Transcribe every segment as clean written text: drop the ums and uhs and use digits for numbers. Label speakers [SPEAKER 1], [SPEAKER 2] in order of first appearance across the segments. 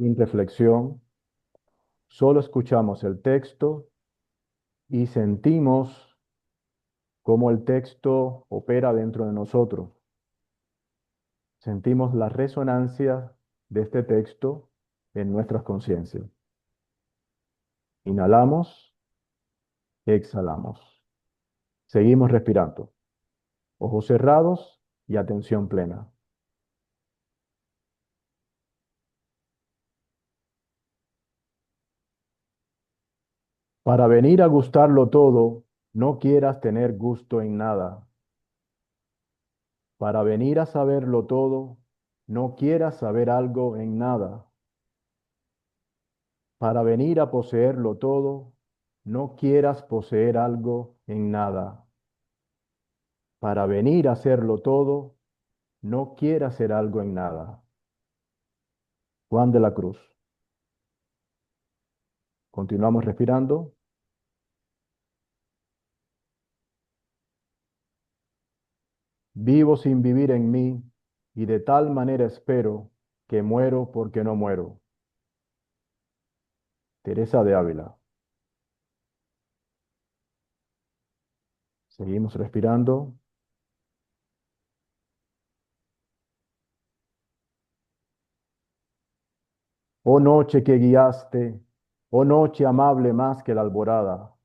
[SPEAKER 1] sin reflexión, solo escuchamos el texto y sentimos cómo el texto opera dentro de nosotros. Sentimos la resonancia de este texto en nuestras conciencias. Inhalamos, exhalamos. Seguimos respirando. Ojos cerrados y atención plena. Para venir a gustarlo todo, no quieras tener gusto en nada. Para venir a saberlo todo, no quieras saber algo en nada. Para venir a poseerlo todo, no quieras poseer algo en nada. Para venir a hacerlo todo, no quieras ser algo en nada. Juan de la Cruz. Continuamos respirando. Vivo sin vivir en mí y de tal manera espero que muero porque no muero. Teresa de Ávila. Seguimos respirando. Oh noche que guiaste, oh noche amable más que la alborada,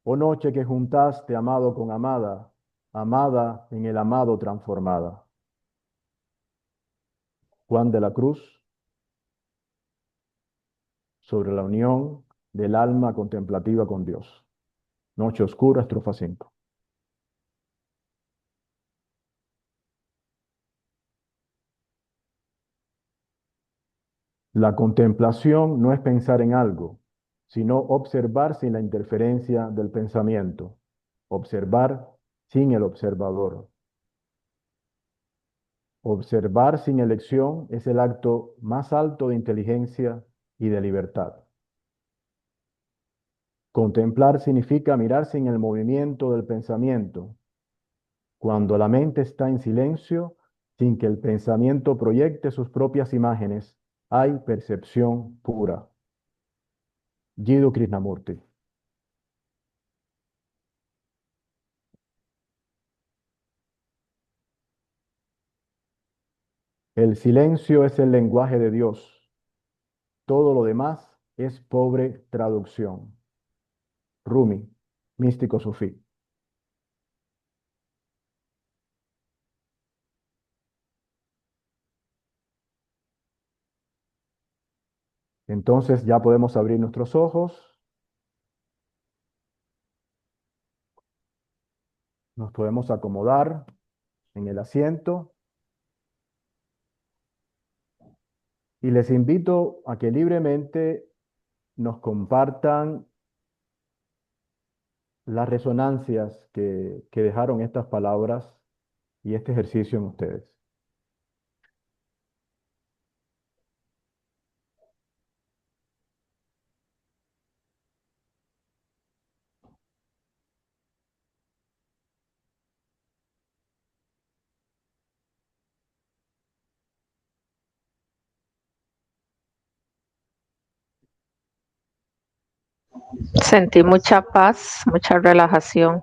[SPEAKER 1] oh noche que juntaste amado con amada, amada en el amado transformada. Juan de la Cruz, sobre la unión del alma contemplativa con Dios. Noche oscura, estrofa 5. La contemplación no es pensar en algo, sino observar sin la interferencia del pensamiento, observar sin el observador. Observar sin elección es el acto más alto de inteligencia y de libertad. Contemplar significa mirar sin el movimiento del pensamiento. Cuando la mente está en silencio, sin que el pensamiento proyecte sus propias imágenes, hay percepción pura. Jiddu Krishnamurti. El silencio es el lenguaje de Dios. Todo lo demás es pobre traducción. Rumi, místico sufí. Entonces ya podemos abrir nuestros ojos, nos podemos acomodar en el asiento y les invito a que libremente nos compartan las resonancias que dejaron estas palabras y este ejercicio en ustedes.
[SPEAKER 2] Sentí mucha paz, mucha relajación.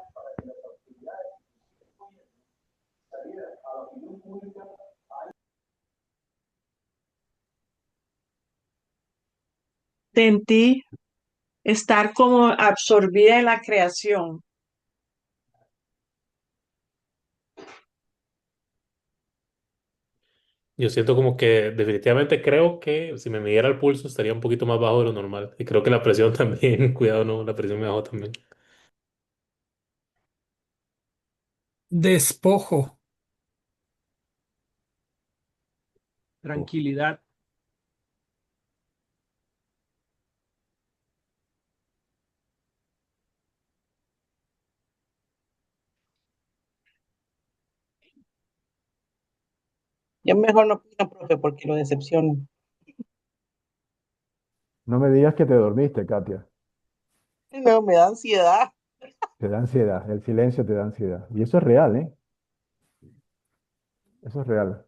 [SPEAKER 3] Sentí estar como absorbida en la creación.
[SPEAKER 4] Yo siento como que definitivamente creo que si me midiera el pulso estaría un poquito más bajo de lo normal. Y creo que la presión también, cuidado, no, la presión me bajó también.
[SPEAKER 5] Despojo,
[SPEAKER 6] Tranquilidad,
[SPEAKER 7] Yo mejor no opino, profe, porque lo decepciono.
[SPEAKER 1] No me digas que te dormiste, Katia.
[SPEAKER 7] No, me da ansiedad.
[SPEAKER 1] Te da ansiedad, el silencio te da ansiedad. Y eso es real, ¿eh? Eso es real.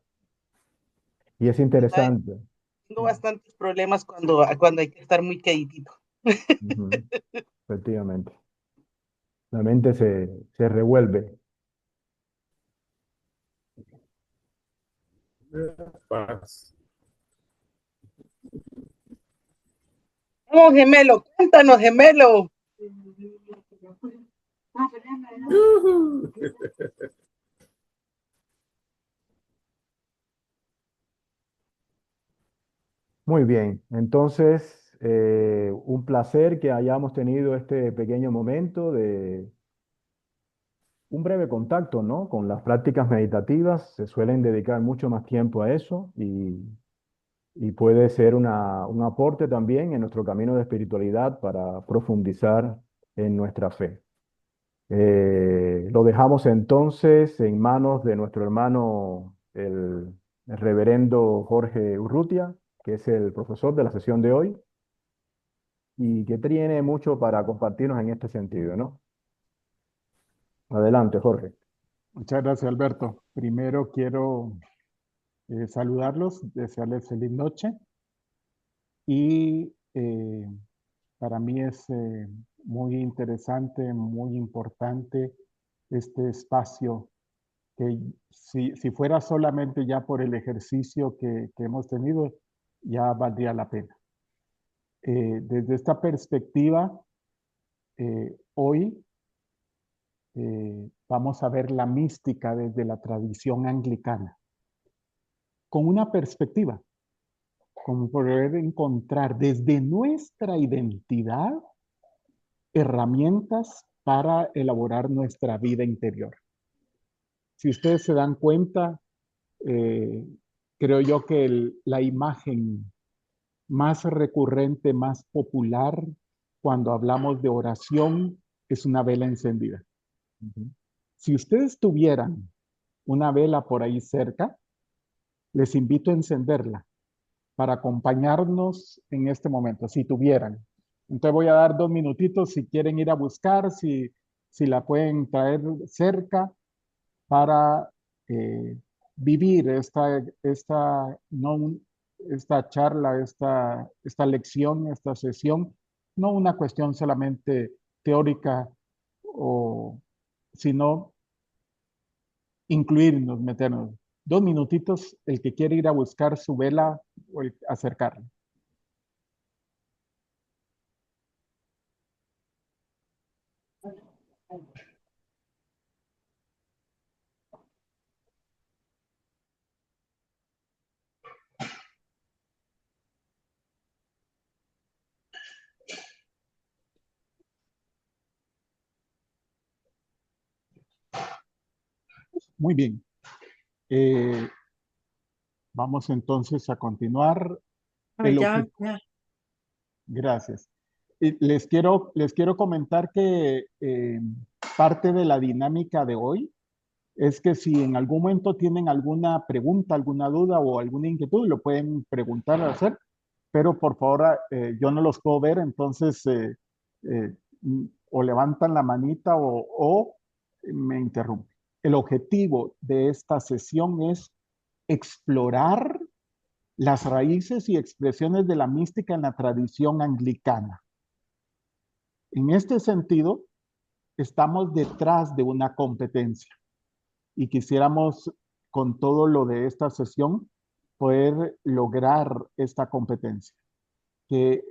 [SPEAKER 1] Y es
[SPEAKER 7] ¿Sabe?
[SPEAKER 1] interesante.
[SPEAKER 7] Tengo bastantes problemas cuando hay que estar muy queditito.
[SPEAKER 1] Ujú, efectivamente. La mente se revuelve.
[SPEAKER 4] Paz.
[SPEAKER 7] Vamos, gemelo, cuéntanos, gemelo.
[SPEAKER 1] Muy bien, entonces un placer que hayamos tenido este pequeño momento de un breve contacto, ¿no? Con las prácticas meditativas. Se suelen dedicar mucho más tiempo a eso y puede ser un aporte también en nuestro camino de espiritualidad para profundizar en nuestra fe. Lo dejamos entonces en manos de nuestro hermano, el reverendo Jorge Urrutia, que es el profesor de la sesión de hoy y que tiene mucho para compartirnos en este sentido, ¿no? Adelante, Jorge.
[SPEAKER 5] Muchas gracias, Alberto. Primero quiero saludarlos, desearles feliz noche y para mí es muy interesante, muy importante este espacio que si fuera solamente ya por el ejercicio que hemos tenido, ya valdría la pena. Desde esta perspectiva, hoy vamos a ver la mística desde la tradición anglicana, con una perspectiva, como poder encontrar desde nuestra identidad herramientas para elaborar nuestra vida interior. Si ustedes se dan cuenta, creo yo que la imagen más recurrente, más popular cuando hablamos de oración es una vela encendida. Si ustedes tuvieran una vela por ahí cerca, les invito a encenderla para acompañarnos en este momento, si tuvieran. Entonces voy a dar 2 minutitos si quieren ir a buscar, si la pueden traer cerca para vivir esta charla, esta lección, esta sesión, no una cuestión solamente teórica, sino incluirnos, meternos. 2 minutitos, el que quiere ir a buscar su vela o acercarla. Muy bien. Vamos entonces a continuar.
[SPEAKER 3] Ya.
[SPEAKER 5] Gracias. Les quiero comentar que parte de la dinámica de hoy es que si en algún momento tienen alguna pregunta, alguna duda o alguna inquietud, lo pueden preguntar, hacer, pero por favor, yo no los puedo ver, entonces o levantan la manita o me interrumpen. El objetivo de esta sesión es explorar las raíces y expresiones de la mística en la tradición anglicana. En este sentido, estamos detrás de una competencia y quisiéramos, con todo lo de esta sesión, poder lograr esta competencia que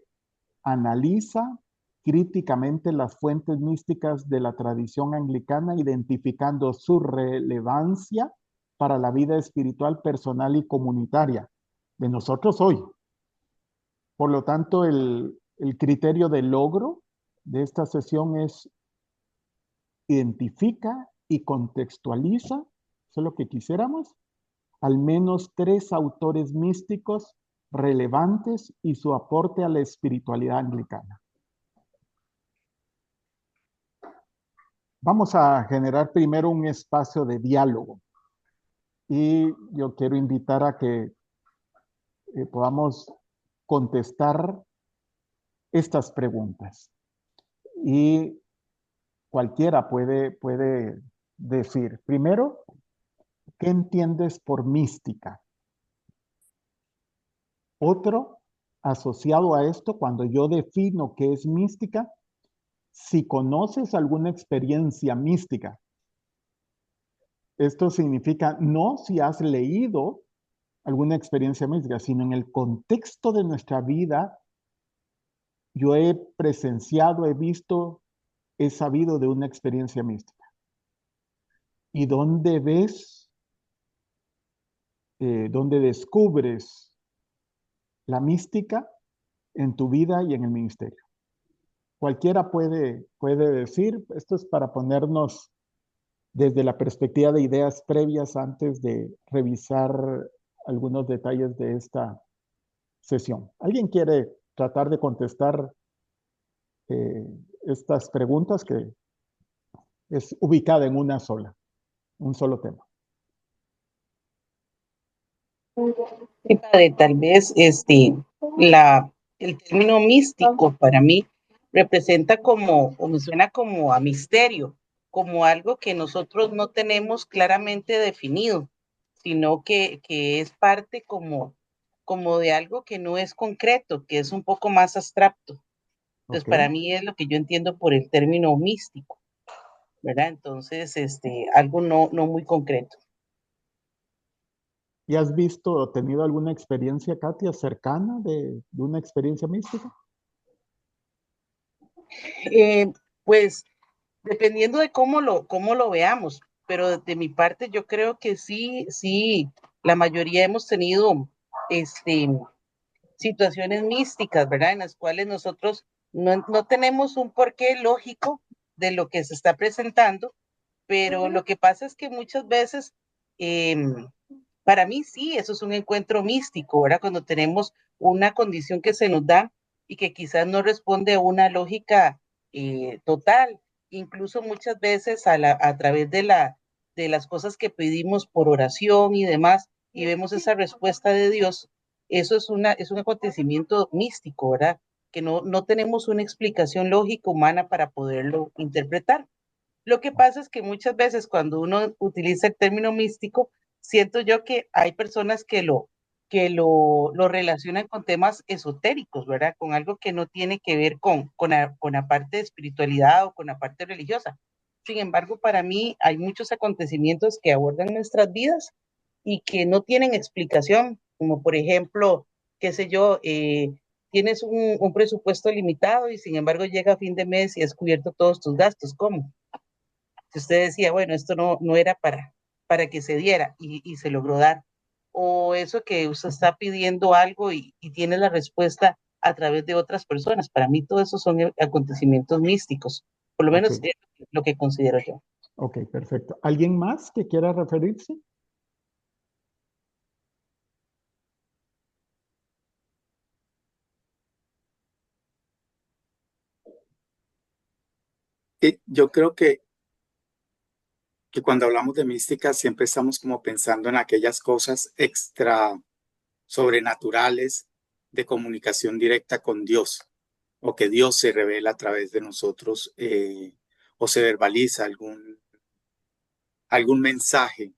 [SPEAKER 5] analiza críticamente las fuentes místicas de la tradición anglicana, identificando su relevancia para la vida espiritual, personal y comunitaria de nosotros hoy. Por lo tanto, el criterio de logro de esta sesión es identifica y contextualiza, eso es lo que quisiéramos, al menos 3 autores místicos relevantes y su aporte a la espiritualidad anglicana. Vamos a generar primero un espacio de diálogo y yo quiero invitar a que podamos contestar estas preguntas. Y cualquiera puede decir, primero, ¿qué entiendes por mística? Otro, asociado a esto, cuando yo defino qué es mística, si conoces alguna experiencia mística, esto significa no si has leído alguna experiencia mística, sino en el contexto de nuestra vida, yo he presenciado, he visto, he sabido de una experiencia mística. ¿Y dónde ves, dónde descubres la mística en tu vida y en el ministerio? Cualquiera puede decir, esto es para ponernos desde la perspectiva de ideas previas antes de revisar algunos detalles de esta sesión. ¿Alguien quiere tratar de contestar estas preguntas que es ubicada en una sola, un solo tema?
[SPEAKER 7] Sí, padre, tal vez el término místico para mí representa como, o me suena como a misterio, como algo que nosotros no tenemos claramente definido, sino que es parte como de algo que no es concreto, que es un poco más abstracto. Entonces,
[SPEAKER 5] Ok.
[SPEAKER 7] para mí es lo que yo entiendo por el término místico, ¿verdad? Entonces, algo no muy concreto.
[SPEAKER 5] ¿Y has visto o tenido alguna experiencia, Katia, cercana de una experiencia mística?
[SPEAKER 7] Eh, pues dependiendo de cómo lo veamos, pero de mi parte yo creo que sí, la mayoría hemos tenido este, situaciones místicas, ¿verdad? En las cuales nosotros no tenemos un porqué lógico de lo que se está presentando, pero lo que pasa es que muchas veces, eh, para mí sí, eso es un encuentro místico, ¿verdad? Cuando tenemos una condición que se nos da y que quizás no responde a una lógica total, incluso muchas veces a través de las cosas que pedimos por oración y demás, y vemos esa respuesta de Dios, eso es un acontecimiento místico, ¿verdad? Que no tenemos una explicación lógica humana para poderlo interpretar. Lo que pasa es que muchas veces cuando uno utiliza el término místico, siento yo que hay personas que lo relacionan con temas esotéricos, ¿verdad? Con algo que no tiene que ver con la parte de espiritualidad o con la parte religiosa. Sin embargo, para mí hay muchos acontecimientos que abordan nuestras vidas y que no tienen explicación, como por ejemplo, qué sé yo, tienes un presupuesto limitado y sin embargo llega a fin de mes y has cubierto todos tus gastos. ¿Cómo? Si usted decía, bueno, esto no era para que se diera y se logró dar. O eso que usted está pidiendo algo y tiene la respuesta a través de otras personas. Para mí todo eso son acontecimientos místicos, por lo
[SPEAKER 5] Ok,
[SPEAKER 7] menos es lo que considero yo.
[SPEAKER 5] ok, perfecto. ¿Alguien más que quiera referirse?
[SPEAKER 6] Yo creo que cuando hablamos de mística siempre estamos como pensando en aquellas cosas extra sobrenaturales de comunicación directa con Dios o que Dios se revela a través de nosotros o se verbaliza algún mensaje.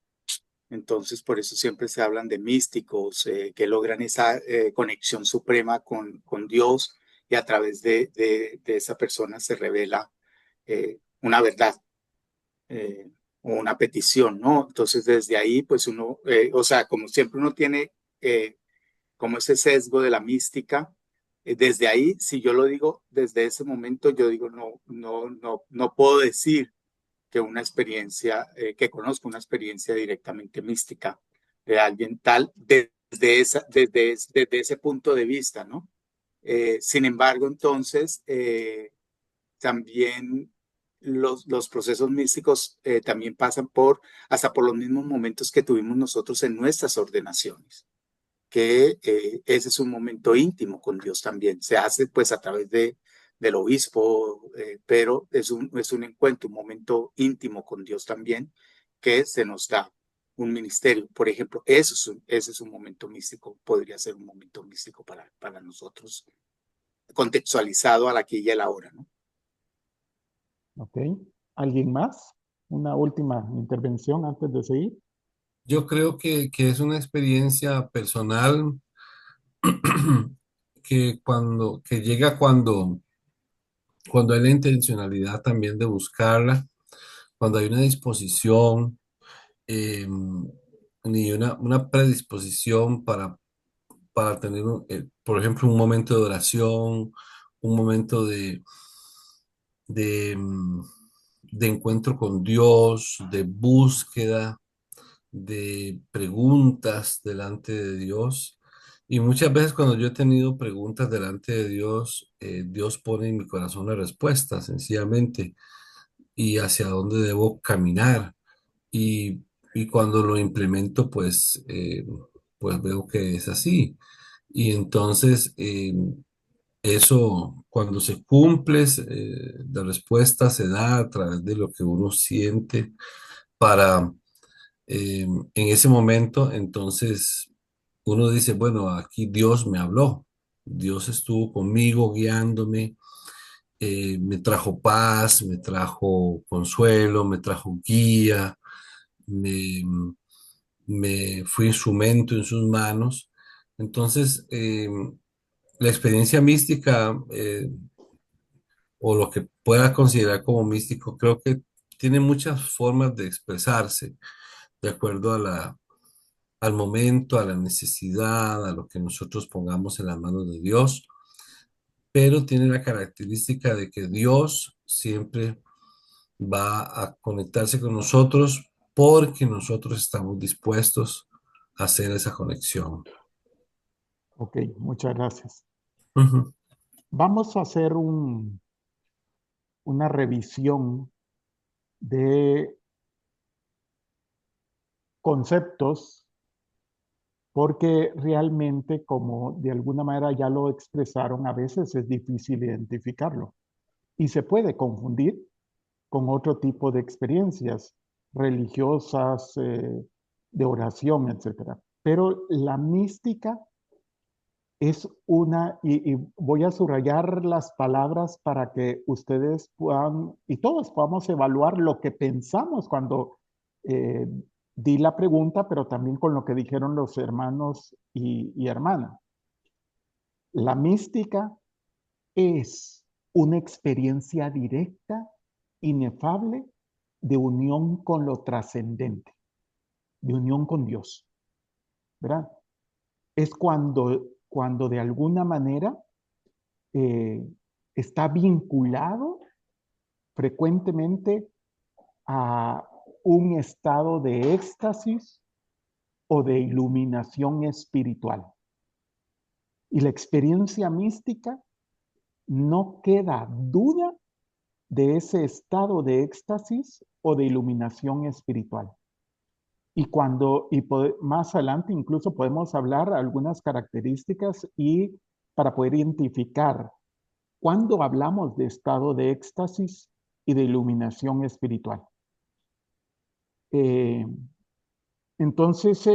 [SPEAKER 6] Entonces, por eso siempre se hablan de místicos que logran esa conexión suprema con Dios y a través de esa persona se revela una verdad. O una petición, ¿no? Entonces desde ahí, pues uno, o sea, como siempre uno tiene como ese sesgo de la mística, desde ahí, si yo lo digo desde ese momento, yo digo, no puedo decir que una experiencia, que conozco una experiencia directamente mística de alguien tal desde ese punto de vista, ¿no? Sin embargo, entonces, también los procesos místicos también pasan hasta por los mismos momentos que tuvimos nosotros en nuestras ordenaciones, que ese es un momento íntimo con Dios también. Se hace pues a través del obispo, pero es un encuentro, un momento íntimo con Dios también, que se nos da un ministerio. Por ejemplo, ese es un momento místico, podría ser un momento místico para nosotros, contextualizado al aquí y a la hora, ¿no?
[SPEAKER 5] Ok. ¿Alguien más? Una última intervención antes de seguir.
[SPEAKER 8] Yo creo que es una experiencia personal que llega cuando hay la intencionalidad también de buscarla, cuando hay una disposición eh, ni una predisposición para tener, por ejemplo, un momento de oración, un momento de, mm, de encuentro con Dios, de búsqueda, de preguntas delante de Dios. Y muchas veces cuando yo he tenido preguntas delante de Dios, Dios pone en mi corazón la respuesta, sencillamente, y hacia dónde debo caminar. Y, y cuando lo implemento, pues veo que es así. Y entonces, eso, cuando se cumple, la respuesta se da a través de lo que uno siente para, en ese momento, entonces, uno dice, bueno, aquí Dios me habló, Dios estuvo conmigo, guiándome, me trajo paz, me trajo consuelo, me trajo guía, me, me fui instrumento en sus manos. Entonces, la experiencia mística, o lo que pueda considerar como místico, creo que tiene muchas formas de expresarse de acuerdo al momento, a la necesidad, a lo que nosotros pongamos en las manos de Dios, pero tiene la característica de que Dios siempre va a conectarse con nosotros porque nosotros estamos dispuestos a hacer esa conexión.
[SPEAKER 5] Ok, muchas gracias.
[SPEAKER 8] Ujú.
[SPEAKER 5] Vamos a hacer una revisión de conceptos porque realmente, como de alguna manera ya lo expresaron, a veces es difícil identificarlo y se puede confundir con otro tipo de experiencias religiosas, de oración, etcétera. Pero la mística es y voy a subrayar las palabras para que ustedes puedan, y todos podamos evaluar lo que pensamos cuando eh, di la pregunta, pero también con lo que dijeron los hermanos y hermanas. La mística es una experiencia directa, inefable, de unión con lo trascendente, de unión con Dios, ¿verdad? Es cuando de alguna manera eh, está vinculado frecuentemente a un estado de éxtasis o de iluminación espiritual. Y la experiencia mística no queda duda de ese estado de éxtasis o de iluminación espiritual. Más adelante incluso podemos hablar algunas características y para poder identificar cuando hablamos de estado de éxtasis y de iluminación espiritual. Eh, entonces,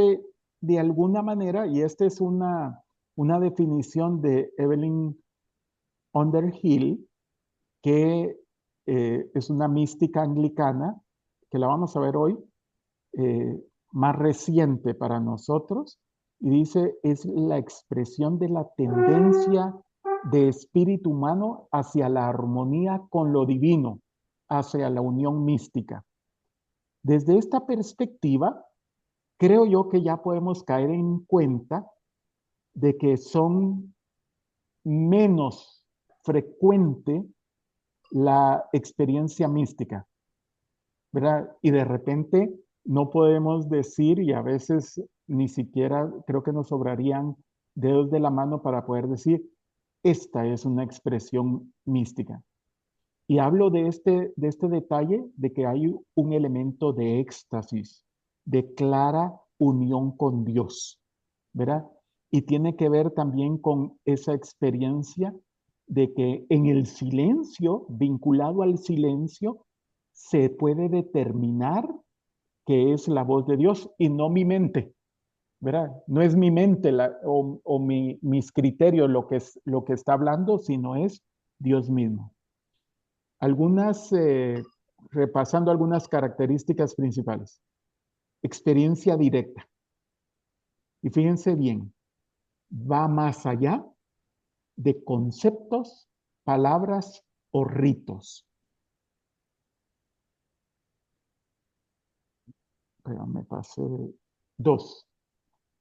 [SPEAKER 5] de alguna manera, y esta es una definición de Evelyn Underhill, que es una mística anglicana, que la vamos a ver hoy, más reciente para nosotros, y dice, es la expresión de la tendencia de espíritu humano hacia la armonía con lo divino, hacia la unión mística. Desde esta perspectiva, creo yo que ya podemos caer en cuenta de que son menos frecuente la experiencia mística, ¿verdad? Y de repente no podemos decir, y a veces ni siquiera creo que nos sobrarían dedos de la mano para poder decir, esta es una expresión mística. Y hablo de este detalle de que hay un elemento de éxtasis, de clara unión con Dios, ¿verdad? Y tiene que ver también con esa experiencia de que en el silencio, vinculado al silencio, se puede determinar que es la voz de Dios y no mi mente, ¿verdad? No es mi mente o mis criterios lo que está hablando, sino es Dios mismo. Repasando algunas características principales. Experiencia directa. Y fíjense bien, va más allá de conceptos, palabras o ritos. Pero me pasé. 2.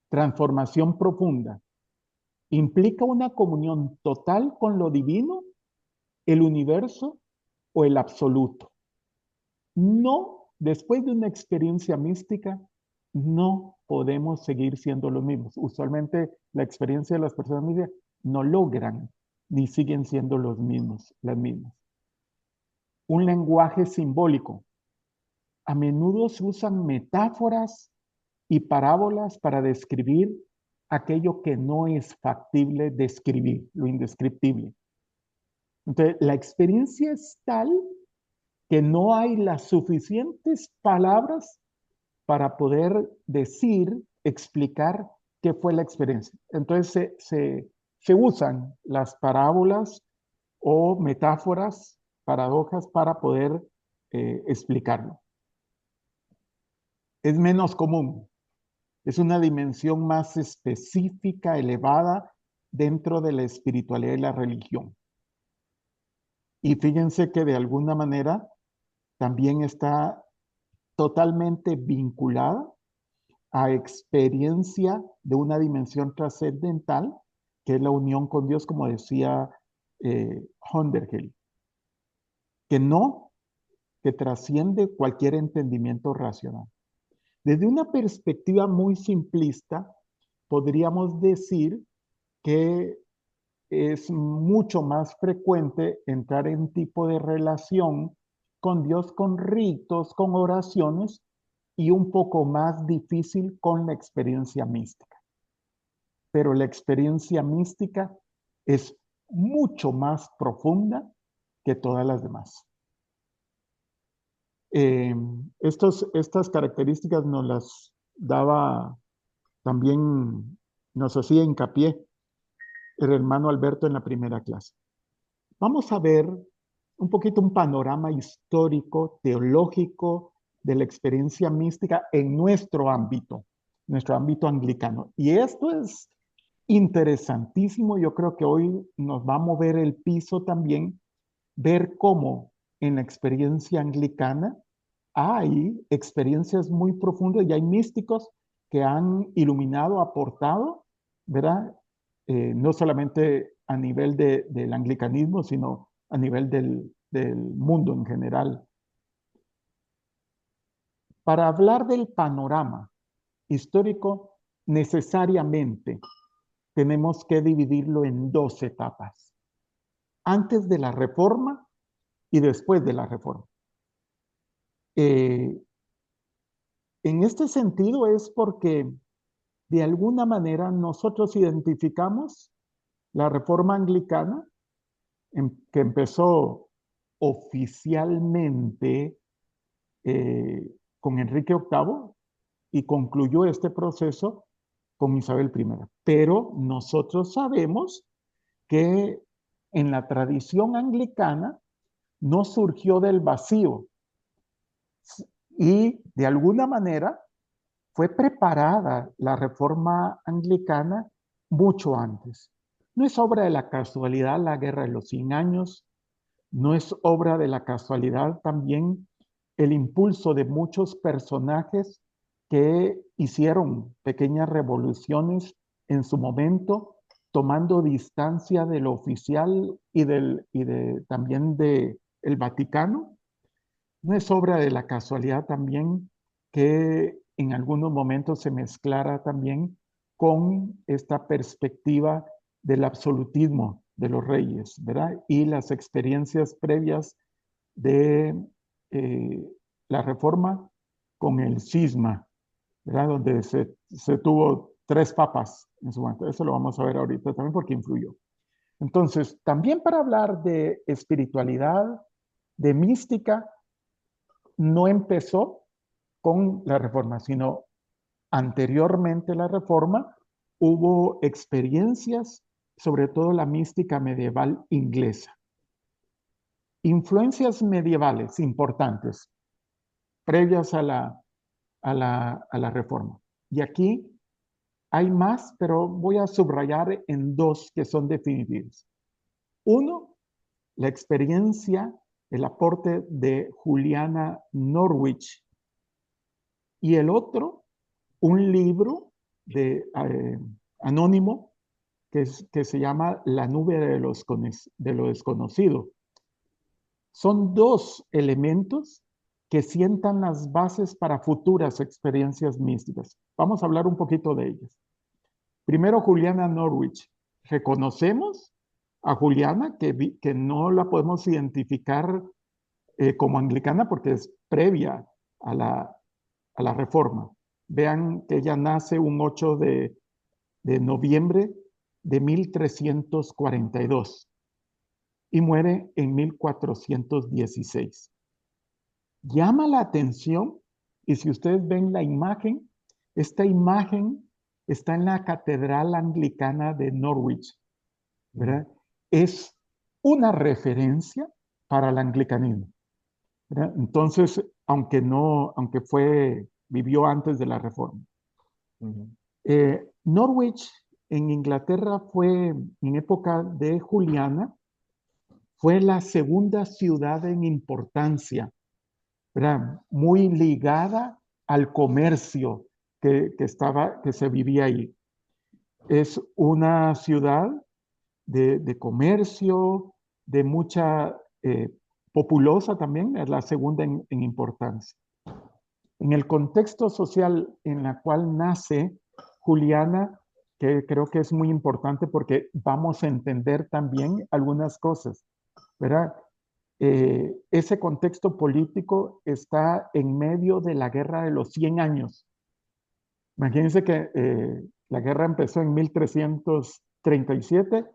[SPEAKER 5] Transformación profunda. Implica una comunión total con lo divino, el universo o el absoluto. No, después de una experiencia mística, no podemos seguir siendo los mismos. Usualmente la experiencia de las personas místicas no logran ni siguen siendo los mismos, las mismas. Un lenguaje simbólico. A menudo se usan metáforas y parábolas para describir aquello que no es factible describir, lo indescriptible. Entonces, la experiencia es tal que no hay las suficientes palabras para poder decir, explicar qué fue la experiencia. Entonces, se usan las parábolas o metáforas, paradojas, para poder explicarlo. Es menos común. Es una dimensión más específica, elevada, dentro de la espiritualidad y la religión. Y fíjense que de alguna manera también está totalmente vinculada a experiencia de una dimensión trascendental, que es la unión con Dios, como decía Hondergel, que trasciende cualquier entendimiento racional. Desde una perspectiva muy simplista, podríamos decir que es mucho más frecuente entrar en tipo de relación con Dios, con ritos, con oraciones, y un poco más difícil con la experiencia mística. Pero la experiencia mística es mucho más profunda que todas las demás. Estas características nos las daba también, nos hacía hincapié el hermano Alberto en la primera clase. Vamos a ver un poquito un panorama histórico, teológico de la experiencia mística en nuestro ámbito anglicano. Y esto es interesantísimo. Yo creo que hoy nos va a mover el piso también, ver cómo en la experiencia anglicana hay experiencias muy profundas y hay místicos que han iluminado, aportado, ¿verdad? No solamente a nivel del anglicanismo, sino a nivel del mundo en general. Para hablar del panorama histórico, necesariamente tenemos que dividirlo en 2 etapas: antes de la Reforma y después de la Reforma. En este sentido es porque de alguna manera nosotros identificamos la Reforma anglicana, que empezó oficialmente con Enrique VIII y concluyó este proceso con Isabel I. Pero nosotros sabemos que en la tradición anglicana no surgió del vacío y de alguna manera fue preparada la Reforma anglicana mucho antes. No es obra de la casualidad la Guerra de los 100 años, no es obra de la casualidad también el impulso de muchos personajes que hicieron pequeñas revoluciones en su momento, tomando distancia de lo oficial y también del Vaticano. No es obra de la casualidad también que en algunos momentos se mezclara también con esta perspectiva del absolutismo de los reyes, ¿verdad? Y las experiencias previas de la Reforma con el cisma, ¿verdad? Donde se tuvo 3 papas en su momento. Eso lo vamos a ver ahorita también porque influyó. Entonces, también para hablar de espiritualidad, de mística, no empezó con la Reforma, sino anteriormente a la Reforma hubo experiencias, sobre todo la mística medieval inglesa. Influencias medievales importantes, previas a la Reforma. Y aquí Hay más, pero voy a subrayar en dos que son definitivos. Uno, la experiencia, el aporte de Juliana Norwich. Y el otro, un libro de, anónimo que se llama La nube de lo desconocido. Son dos elementos que sientan las bases para futuras experiencias místicas. Vamos a hablar un poquito de ellas. Primero, Juliana Norwich. Reconocemos a Juliana, que no la podemos identificar como anglicana porque es previa a la Reforma. Vean que ella nace un 8 de noviembre de 1342 y muere en 1416. Llama la atención, y si ustedes ven la imagen, esta imagen está en la Catedral Anglicana de Norwich, ¿verdad? Es una referencia para el anglicanismo, ¿verdad? Entonces, aunque vivió antes de la Reforma. Norwich en Inglaterra fue, en época de Juliana, fue la segunda ciudad en importancia, ¿verdad? Muy ligada al comercio que se vivía ahí. Es una ciudad de comercio, de mucha populosa también, es la segunda en importancia. En el contexto social en el cual nace Juliana, que creo que es muy importante porque vamos a entender también algunas cosas, ¿verdad? Ese contexto político está en medio de la Guerra de los 100 años. Imagínense que la guerra empezó en 1337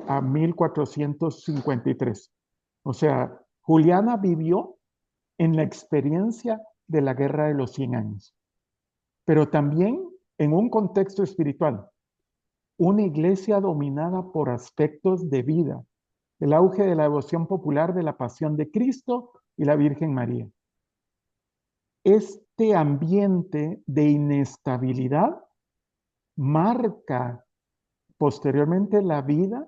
[SPEAKER 5] a 1453. O sea, Juliana vivió en la experiencia de la Guerra de los 100 años, pero también en un contexto espiritual. Una iglesia dominada por aspectos de vida, el auge de la devoción popular de la Pasión de Cristo y la Virgen María. Este ambiente de inestabilidad marca posteriormente la vida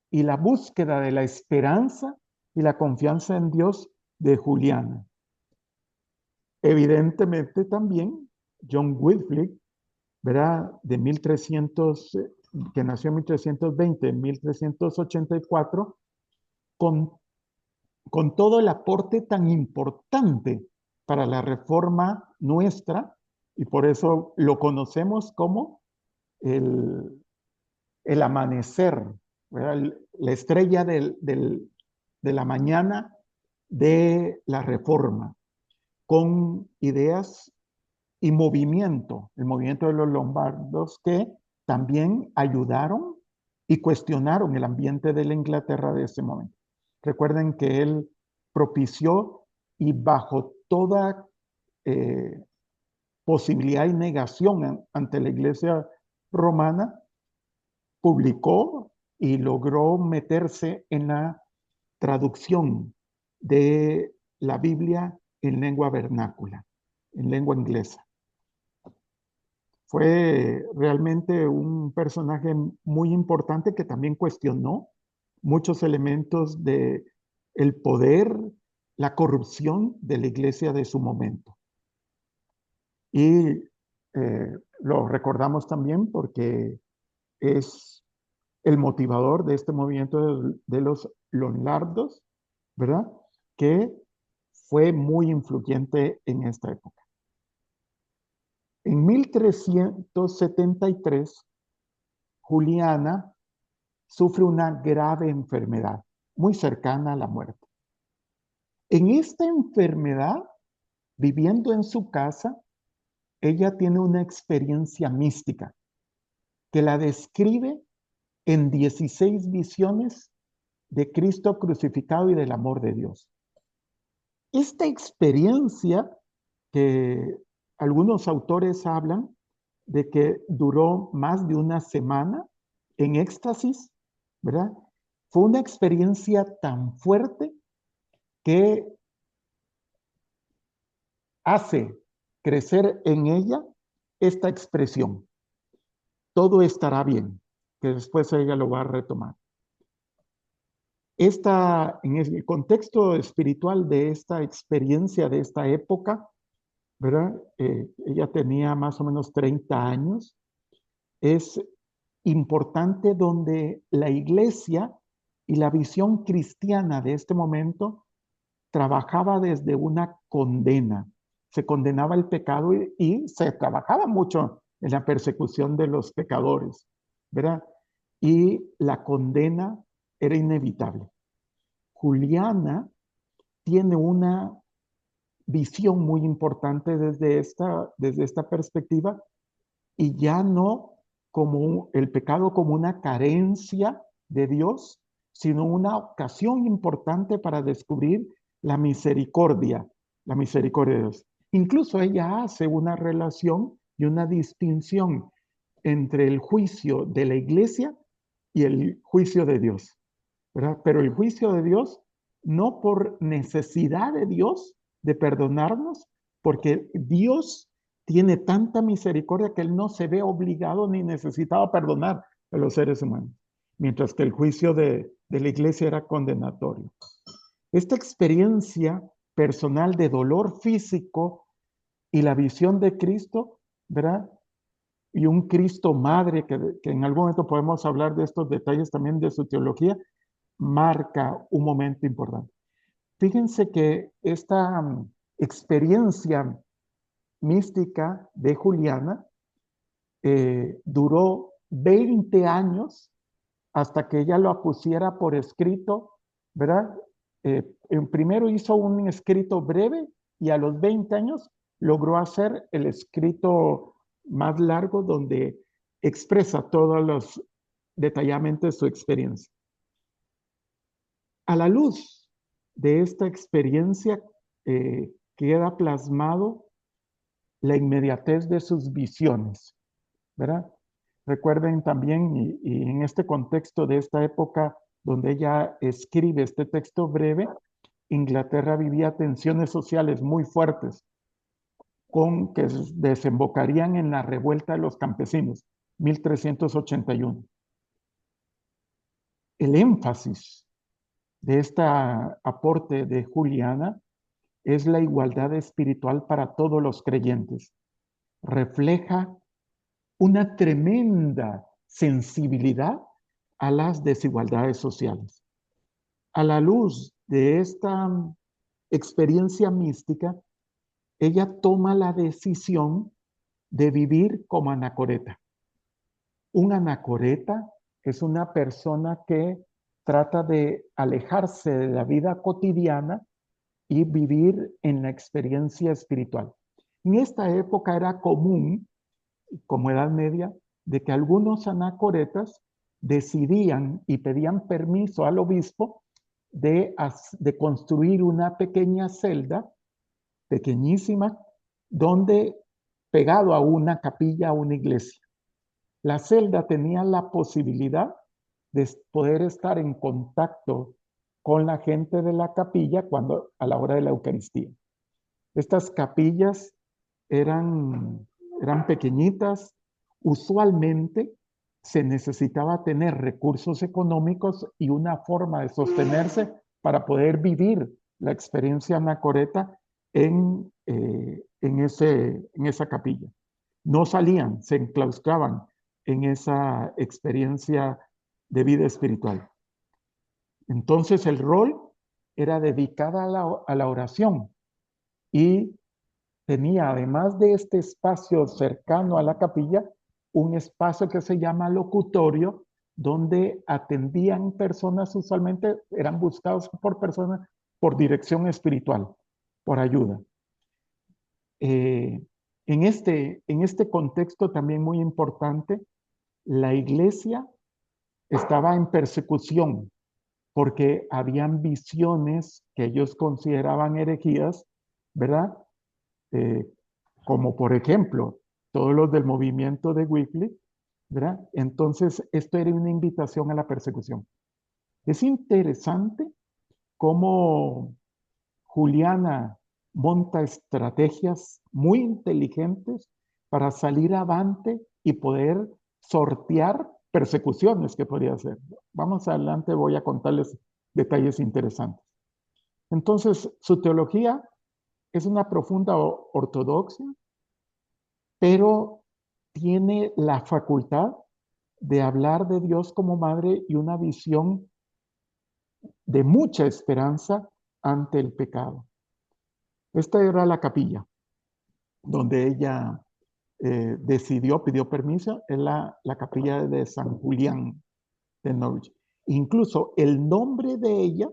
[SPEAKER 5] y la búsqueda de la esperanza y la confianza en Dios de Juliana. Evidentemente también John Wycliffe, ¿verdad? Que nació en 1320, en 1384, con todo el aporte tan importante para la reforma nuestra, y por eso lo conocemos como el amanecer, ¿verdad? La estrella de la mañana de la reforma, con ideas y movimiento, el movimiento de los lombardos, que también ayudaron y cuestionaron el ambiente de la Inglaterra de ese momento. Recuerden que él propició y bajo toda posibilidad y negación ante la Iglesia romana, publicó y logró meterse en la traducción de la Biblia en lengua vernácula, en lengua inglesa. Fue realmente un personaje muy importante que también cuestionó muchos elementos de el poder, la corrupción de la iglesia de su momento. Y lo recordamos también porque es el motivador de este movimiento de los lombardos, ¿verdad? Que fue muy influyente en esta época. En 1373, Juliana sufre una grave enfermedad, muy cercana a la muerte. En esta enfermedad, viviendo en su casa, ella tiene una experiencia mística que la describe en 16 visiones de Cristo crucificado y del amor de Dios. Esta experiencia que algunos autores hablan de que duró más de una semana en éxtasis, ¿verdad? Fue una experiencia tan fuerte que hace crecer en ella esta expresión. todo estará bien, que después ella lo va a retomar. En el contexto espiritual de esta experiencia, de esta época, ¿verdad? Ella tenía más o menos 30 años. Es importante donde la iglesia y la visión cristiana de este momento trabajaba desde una condena. Se condenaba el pecado y se trabajaba mucho en la persecución de los pecadores, ¿verdad? Y la condena era inevitable. Juliana tiene una visión muy importante desde esta perspectiva, y ya no como el pecado como una carencia de Dios, sino una ocasión importante para descubrir la misericordia de Dios. Incluso ella hace una relación y una distinción entre el juicio de la iglesia y el juicio de Dios, ¿verdad? Pero el juicio de Dios no por necesidad de Dios de perdonarnos, porque Dios tiene tanta misericordia que Él no se ve obligado ni necesitado a perdonar a los seres humanos, mientras que el juicio de la iglesia era condenatorio. Esta experiencia personal de dolor físico y la visión de Cristo, ¿verdad? Y un Cristo madre, que en algún momento podemos hablar de estos detalles también de su teología, marca un momento importante. Fíjense que esta experiencia mística de Juliana duró 20 años hasta que ella lo pusiera por escrito, ¿verdad? Primero hizo un escrito breve y a los 20 años logró hacer el escrito más largo donde expresa detalladamente su experiencia. A la luz de esta experiencia queda plasmado la inmediatez de sus visiones, ¿verdad? Recuerden también, y en este contexto de esta época donde ella escribe este texto breve, Inglaterra vivía tensiones sociales muy fuertes que desembocarían en la revuelta de los campesinos, 1381. El énfasis de este aporte de Juliana es la igualdad espiritual para todos los creyentes. Refleja una tremenda sensibilidad a las desigualdades sociales. A la luz de esta experiencia mística, ella toma la decisión de vivir como anacoreta. Un anacoreta es una persona que trata de alejarse de la vida cotidiana y vivir en la experiencia espiritual. En esta época era común, como Edad Media, de que algunos anacoretas decidían y pedían permiso al obispo de construir una pequeña celda, pequeñísima, donde pegado a una capilla, a una iglesia. La celda tenía la posibilidad de poder estar en contacto con la gente de la capilla a la hora de la Eucaristía. Estas capillas eran pequeñitas. Usualmente se necesitaba tener recursos económicos y una forma de sostenerse para poder vivir la experiencia anacoreta en esa capilla. No salían, se enclaustraban en esa experiencia de vida espiritual. Entonces el rol era dedicada a la oración y tenía, además de este espacio cercano a la capilla, un espacio que se llama locutorio, donde atendían personas, usualmente eran buscados por personas por dirección espiritual, por ayuda. En este contexto también muy importante, la iglesia estaba en persecución porque habían visiones que ellos consideraban herejías, ¿verdad? Como por ejemplo, todos los del movimiento de Wycliffe, ¿verdad? Entonces, esto era una invitación a la persecución. Es interesante cómo Juliana monta estrategias muy inteligentes para salir avante y poder sortear persecuciones que podría hacer. Vamos adelante, voy a contarles detalles interesantes. Entonces, su teología es una profunda ortodoxia, pero tiene la facultad de hablar de Dios como madre y una visión de mucha esperanza ante el pecado. Esta era la capilla donde ella pidió permiso, es la capilla de San Julián de Norwich. Incluso el nombre de ella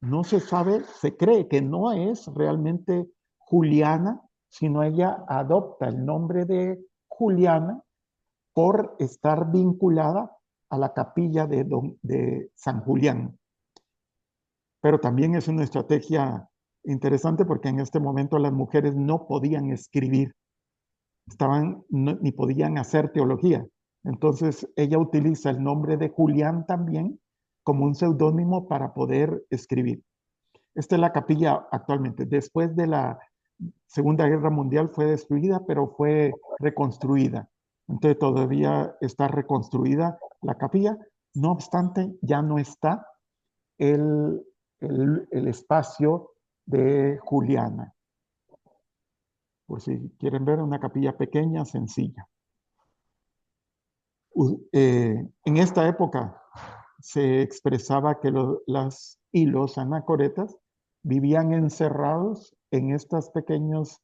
[SPEAKER 5] no se sabe, se cree que no es realmente Juliana, sino ella adopta el nombre de Juliana por estar vinculada a la capilla de San Julián. Pero también es una estrategia interesante porque en este momento las mujeres no podían escribir, ni podían hacer teología. Entonces ella utiliza el nombre de Julián también como un seudónimo para poder escribir. Esta es la capilla actualmente. Después de la Segunda Guerra Mundial fue destruida, pero fue reconstruida. Entonces todavía está reconstruida la capilla. No obstante, ya no está el espacio de Juliana. Por si quieren ver, una capilla pequeña, sencilla. En esta época se expresaba que las y los anacoretas vivían encerrados en estos pequeños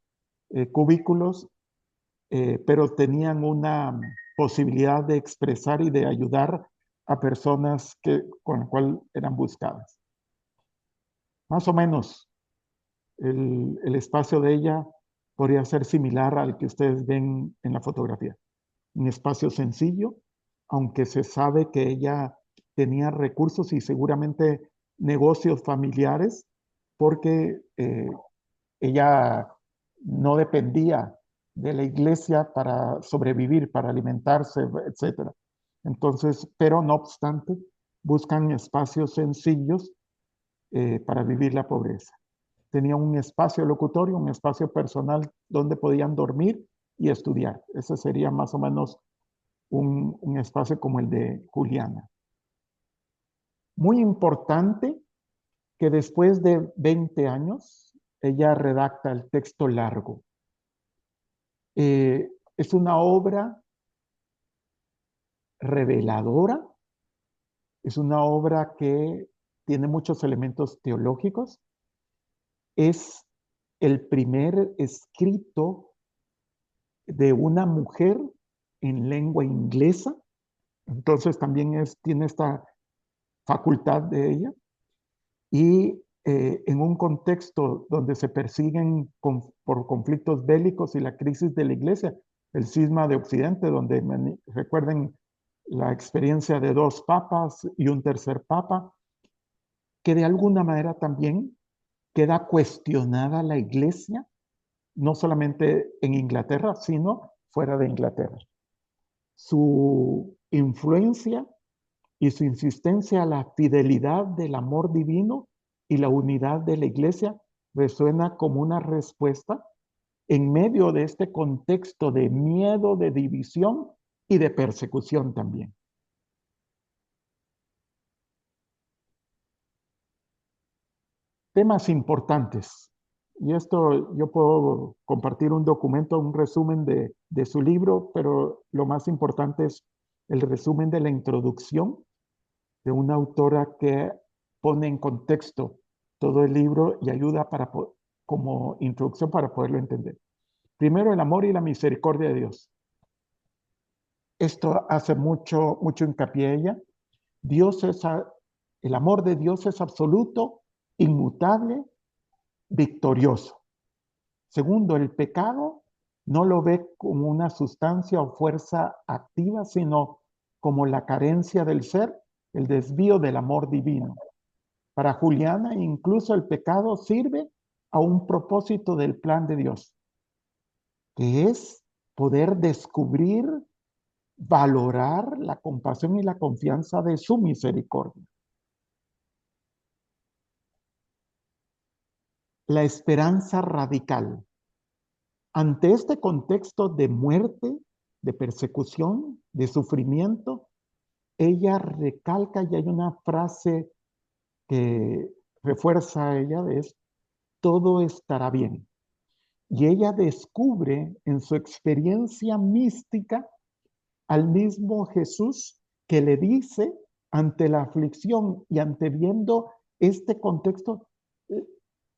[SPEAKER 5] cubículos, pero tenían una posibilidad de expresar y de ayudar a personas con las cuales eran buscadas. Más o menos el espacio de ella podría ser similar al que ustedes ven en la fotografía. Un espacio sencillo, aunque se sabe que ella tenía recursos y seguramente negocios familiares, porque ella no dependía de la iglesia para sobrevivir, para alimentarse, etc. Entonces, pero no obstante, buscan espacios sencillos para vivir la pobreza. Tenía un espacio locutorio, un espacio personal donde podían dormir y estudiar. Ese sería más o menos un espacio como el de Juliana. Muy importante que después de 20 años, ella redacta el texto largo. Es una obra reveladora, es una obra que tiene muchos elementos teológicos, es el primer escrito de una mujer en lengua inglesa, entonces también tiene esta facultad de ella, y en un contexto donde se persiguen por conflictos bélicos y la crisis de la iglesia, el cisma de Occidente, donde recuerden la experiencia de 2 papas y un tercer papa, que de alguna manera también queda cuestionada la iglesia, no solamente en Inglaterra, sino fuera de Inglaterra. Su influencia y su insistencia a la fidelidad del amor divino y la unidad de la iglesia resuena como una respuesta en medio de este contexto de miedo, de división y de persecución también. Temas importantes. Y esto yo puedo compartir un documento, un resumen de su libro, pero lo más importante es el resumen de la introducción de una autora que pone en contexto todo el libro y ayuda como introducción para poderlo entender. Primero, el amor y la misericordia de Dios. Esto hace mucho hincapié a ella. El amor de Dios es absoluto, inmutable, victorioso. Segundo, el pecado no lo ve como una sustancia o fuerza activa, sino como la carencia del ser, el desvío del amor divino. Para Juliana, incluso el pecado sirve a un propósito del plan de Dios, que es poder descubrir, valorar la compasión y la confianza de su misericordia. La esperanza radical. Ante este contexto de muerte de persecución, de sufrimiento, ella recalca, y hay una frase que refuerza a ella, es todo estará bien. Y ella descubre en su experiencia mística al mismo Jesús que le dice ante la aflicción y ante viendo este contexto,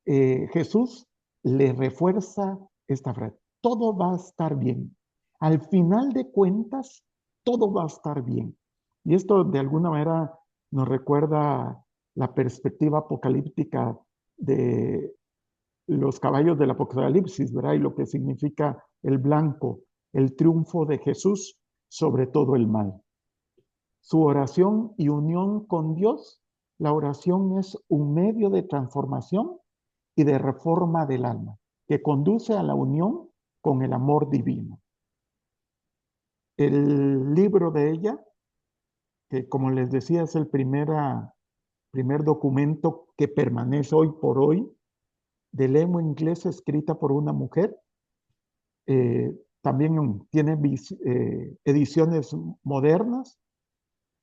[SPEAKER 5] Jesús le refuerza esta frase, todo va a estar bien. Al final de cuentas, todo va a estar bien. Y esto de alguna manera nos recuerda la perspectiva apocalíptica de los caballos del Apocalipsis, ¿verdad? Y lo que significa el blanco, el triunfo de Jesús sobre todo el mal. Su oración y unión con Dios, la oración es un medio de transformación y de reforma del alma, que conduce a la unión con el amor divino. El libro de ella, que como les decía es el primer documento que permanece hoy por hoy, de lengua inglesa escrita por una mujer, también tiene ediciones modernas,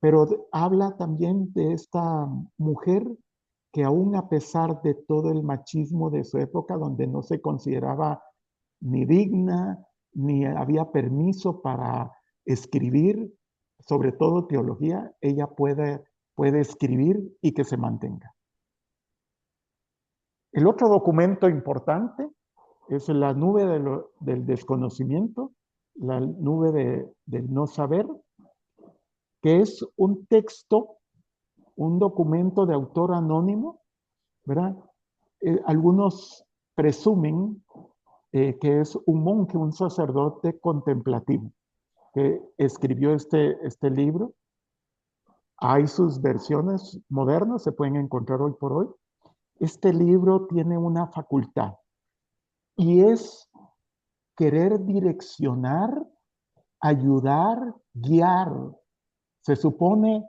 [SPEAKER 5] pero habla también de esta mujer que aún a pesar de todo el machismo de su época, donde no se consideraba ni digna, ni había permiso para escribir, sobre todo teología, ella puede escribir y que se mantenga. El otro documento importante es la nube del desconocimiento, la nube del no saber, que es un texto, un documento de autor anónimo, ¿verdad? Algunos presumen que es un monje, un sacerdote contemplativo, que escribió este libro. Hay sus versiones modernas, se pueden encontrar hoy por hoy. Este libro tiene una facultad y es querer direccionar, ayudar, guiar. Se supone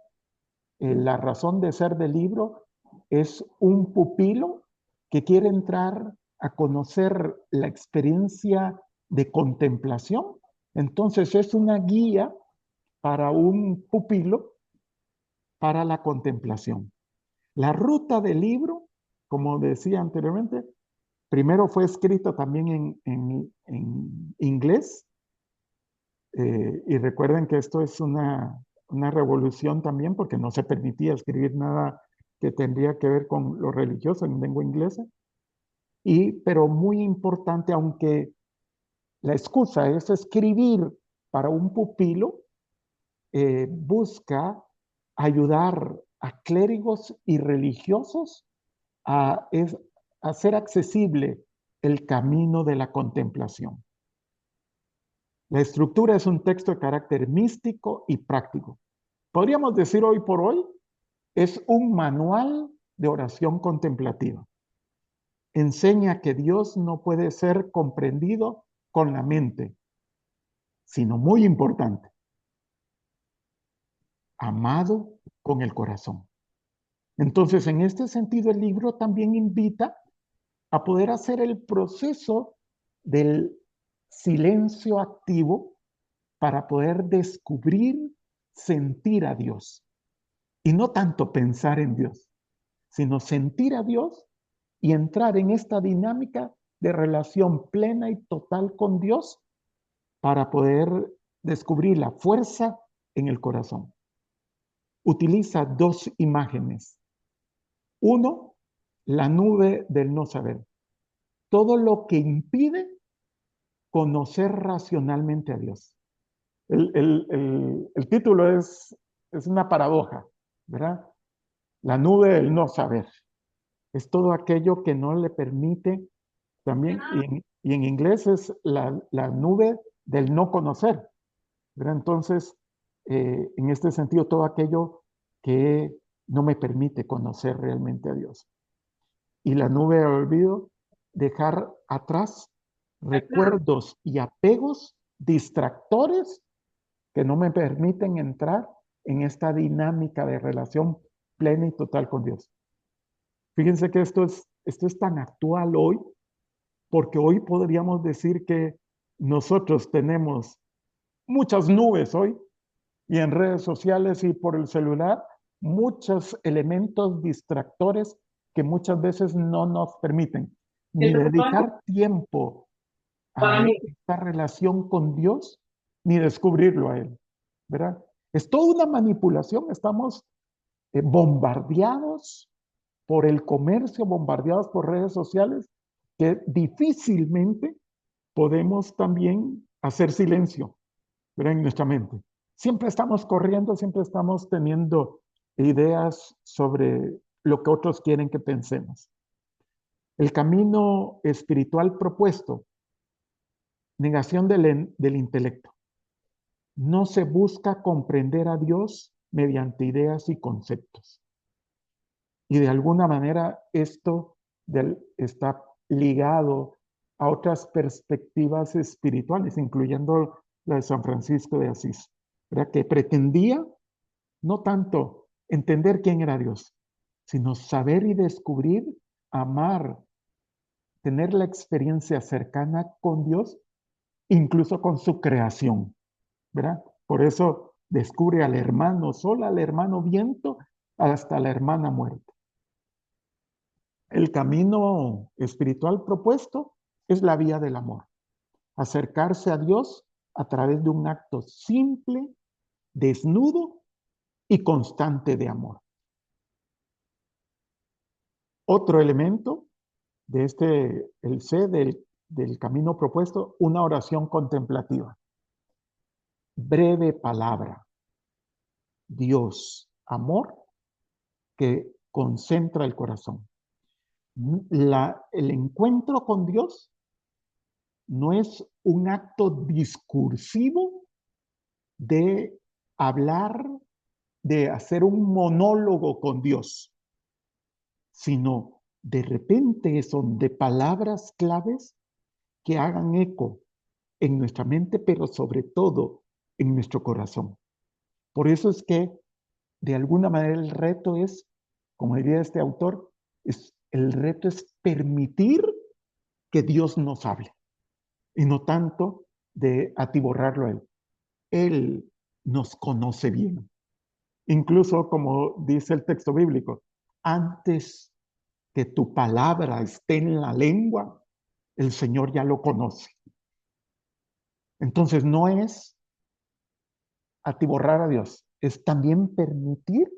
[SPEAKER 5] la razón de ser del libro es un pupilo que quiere entrar a conocer la experiencia de contemplación. Entonces es una guía para un pupilo para la contemplación. La ruta del libro, como decía anteriormente, primero fue escrito también en inglés. Y recuerden que esto es una revolución también porque no se permitía escribir nada que tendría que ver con lo religioso en lengua inglesa. Pero muy importante, aunque la excusa es escribir para un pupilo, busca ayudar a clérigos y religiosos a hacer accesible el camino de la contemplación. La estructura es un texto de carácter místico y práctico. Podríamos decir hoy por hoy, es un manual de oración contemplativa. Enseña que Dios no puede ser comprendido con la mente, sino muy importante, amado con el corazón. Entonces, en este sentido, el libro también invita a poder hacer el proceso del silencio activo para poder descubrir, sentir a Dios. Y no tanto pensar en Dios, sino sentir a Dios y entrar en esta dinámica de relación plena y total con Dios para poder descubrir la fuerza en el corazón. Utiliza dos imágenes. Uno, la nube del no saber. Todo lo que impide conocer racionalmente a Dios. El título es una paradoja, ¿verdad? La nube del no saber. Es todo aquello que no le permite también, y en inglés es la nube del no conocer, ¿verdad? Entonces, en este sentido, todo aquello que no me permite conocer realmente a Dios. Y la nube del olvido, dejar atrás recuerdos y apegos distractores que no me permiten entrar en esta dinámica de relación plena y total con Dios. Fíjense que esto es tan actual hoy, porque hoy podríamos decir que nosotros tenemos muchas nubes hoy y en redes sociales y por el celular, muchos elementos distractores que muchas veces no nos permiten ni dedicar tiempo a esta relación con Dios, ni descubrirlo a Él, ¿verdad? Es toda una manipulación, estamos bombardeados por el comercio, bombardeados por redes sociales, que difícilmente podemos también hacer silencio, ¿verdad? En nuestra mente. Siempre estamos corriendo, siempre estamos teniendo ideas sobre lo que otros quieren que pensemos. El camino espiritual propuesto, negación del intelecto. No se busca comprender a Dios mediante ideas y conceptos. Y de alguna manera esto está ligado a otras perspectivas espirituales, incluyendo la de San Francisco de Asís, ¿verdad? Que pretendía no tanto entender quién era Dios, sino saber y descubrir, amar, tener la experiencia cercana con Dios, incluso con su creación, ¿verdad? Por eso descubre al hermano sol, al hermano viento, hasta la hermana muerte. El camino espiritual propuesto es la vía del amor. Acercarse a Dios a través de un acto simple, desnudo y constante de amor. Otro elemento de el C del camino propuesto, una oración contemplativa. Breve palabra. Dios, amor, que concentra el corazón. El encuentro con Dios no es un acto discursivo de hablar, de hacer un monólogo con Dios, sino de repente son de palabras claves que hagan eco en nuestra mente, pero sobre todo en nuestro corazón. Por eso es que de alguna manera el reto es, como diría este autor, el reto es permitir que Dios nos hable y no tanto de atiborrarlo a Él. Él nos conoce bien. Incluso como dice el texto bíblico, antes que tu palabra esté en la lengua, el Señor ya lo conoce. Entonces no es atiborrar a Dios, es también permitir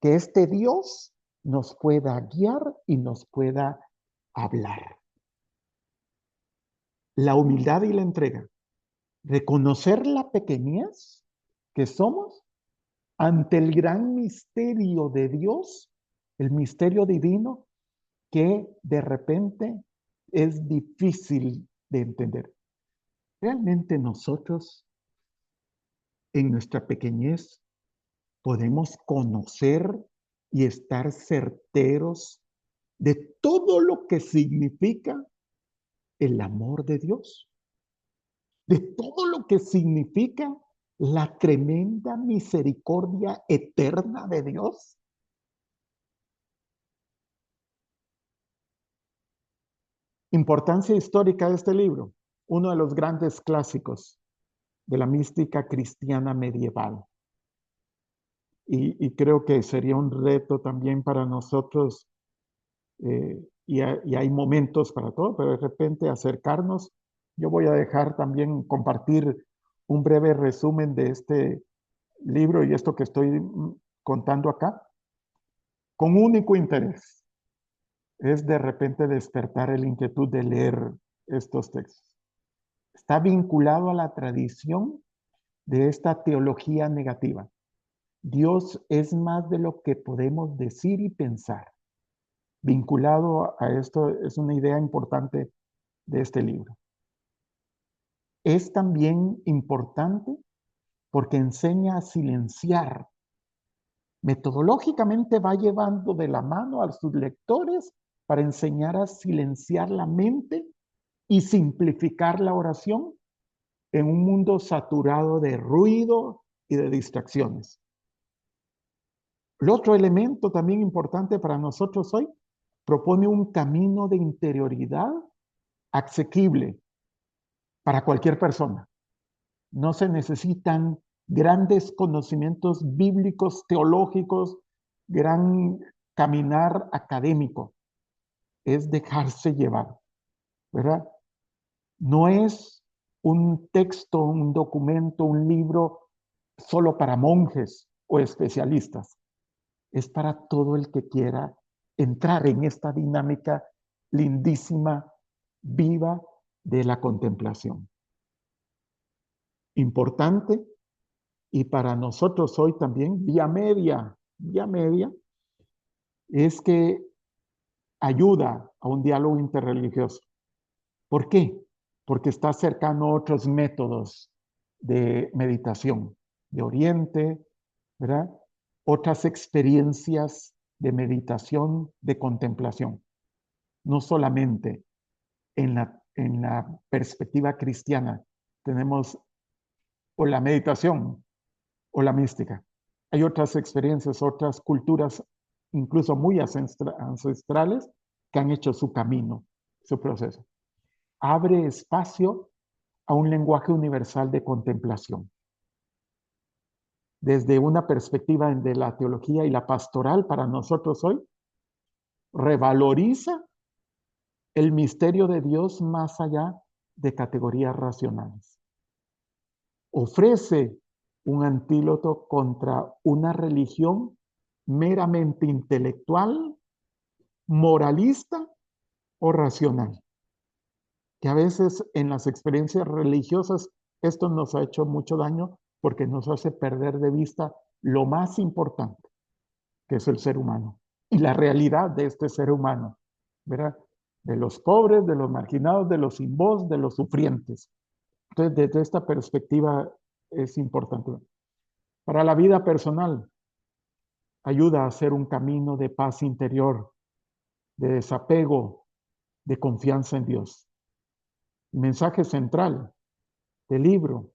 [SPEAKER 5] que este Dios nos pueda guiar y nos pueda hablar. La humildad y la entrega. Reconocer la pequeñez que somos ante el gran misterio de Dios, el misterio divino, que de repente es difícil de entender. Realmente nosotros, en nuestra pequeñez, podemos conocer y estar certeros de todo lo que significa el amor de Dios, de todo lo que significa la tremenda misericordia eterna de Dios. Importancia histórica de este libro, uno de los grandes clásicos de la mística cristiana medieval. Y creo que sería un reto también para nosotros, y hay momentos para todo, pero de repente acercarnos. Yo voy a dejar también compartir un breve resumen de este libro y esto que estoy contando acá, con único interés, es de repente despertar el inquietud de leer estos textos. Está vinculado a la tradición de esta teología negativa. Dios es más de lo que podemos decir y pensar. Vinculado a esto es una idea importante de este libro. Es también importante porque enseña a silenciar. Metodológicamente va llevando de la mano a sus lectores para enseñar a silenciar la mente y simplificar la oración en un mundo saturado de ruido y de distracciones. El otro elemento también importante para nosotros hoy propone un camino de interioridad asequible para cualquier persona. No se necesitan grandes conocimientos bíblicos, teológicos, gran caminar académico. Es dejarse llevar, ¿verdad? No es un texto, un documento, un libro solo para monjes o especialistas. Es para todo el que quiera entrar en esta dinámica lindísima, viva de la contemplación. Importante, y para nosotros hoy también, vía media, es que ayuda a un diálogo interreligioso. ¿Por qué? Porque está cercano a otros métodos de meditación, de Oriente, ¿verdad? Otras experiencias de meditación, de contemplación. No solamente en la perspectiva cristiana tenemos o la meditación o la mística. Hay otras experiencias, otras culturas, incluso muy ancestrales, que han hecho su camino, su proceso. Abre espacio a un lenguaje universal de contemplación. Desde una perspectiva de la teología y la pastoral para nosotros hoy, revaloriza el misterio de Dios más allá de categorías racionales. Ofrece un antídoto contra una religión meramente intelectual, moralista o racional, que a veces en las experiencias religiosas esto nos ha hecho mucho daño porque nos hace perder de vista lo más importante, que es el ser humano y la realidad de este ser humano, ¿verdad? De los pobres, de los marginados, de los sin voz, de los sufrientes. Entonces, desde esta perspectiva es importante. Para la vida personal, ayuda a hacer un camino de paz interior, de desapego, de confianza en Dios. El mensaje central del libro: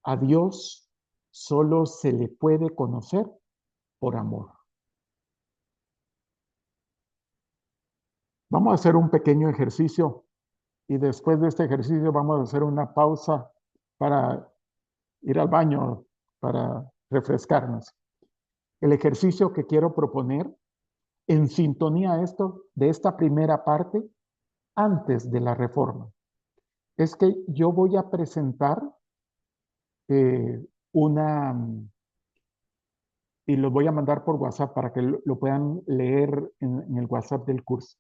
[SPEAKER 5] a Dios solo se le puede conocer por amor. Vamos a hacer un pequeño ejercicio y después de este ejercicio vamos a hacer una pausa para ir al baño, para refrescarnos. El ejercicio que quiero proponer, en sintonía a esto, de esta primera parte, antes de la reforma, es que yo voy a presentar una, y lo voy a mandar por WhatsApp para que lo puedan leer en el WhatsApp del curso,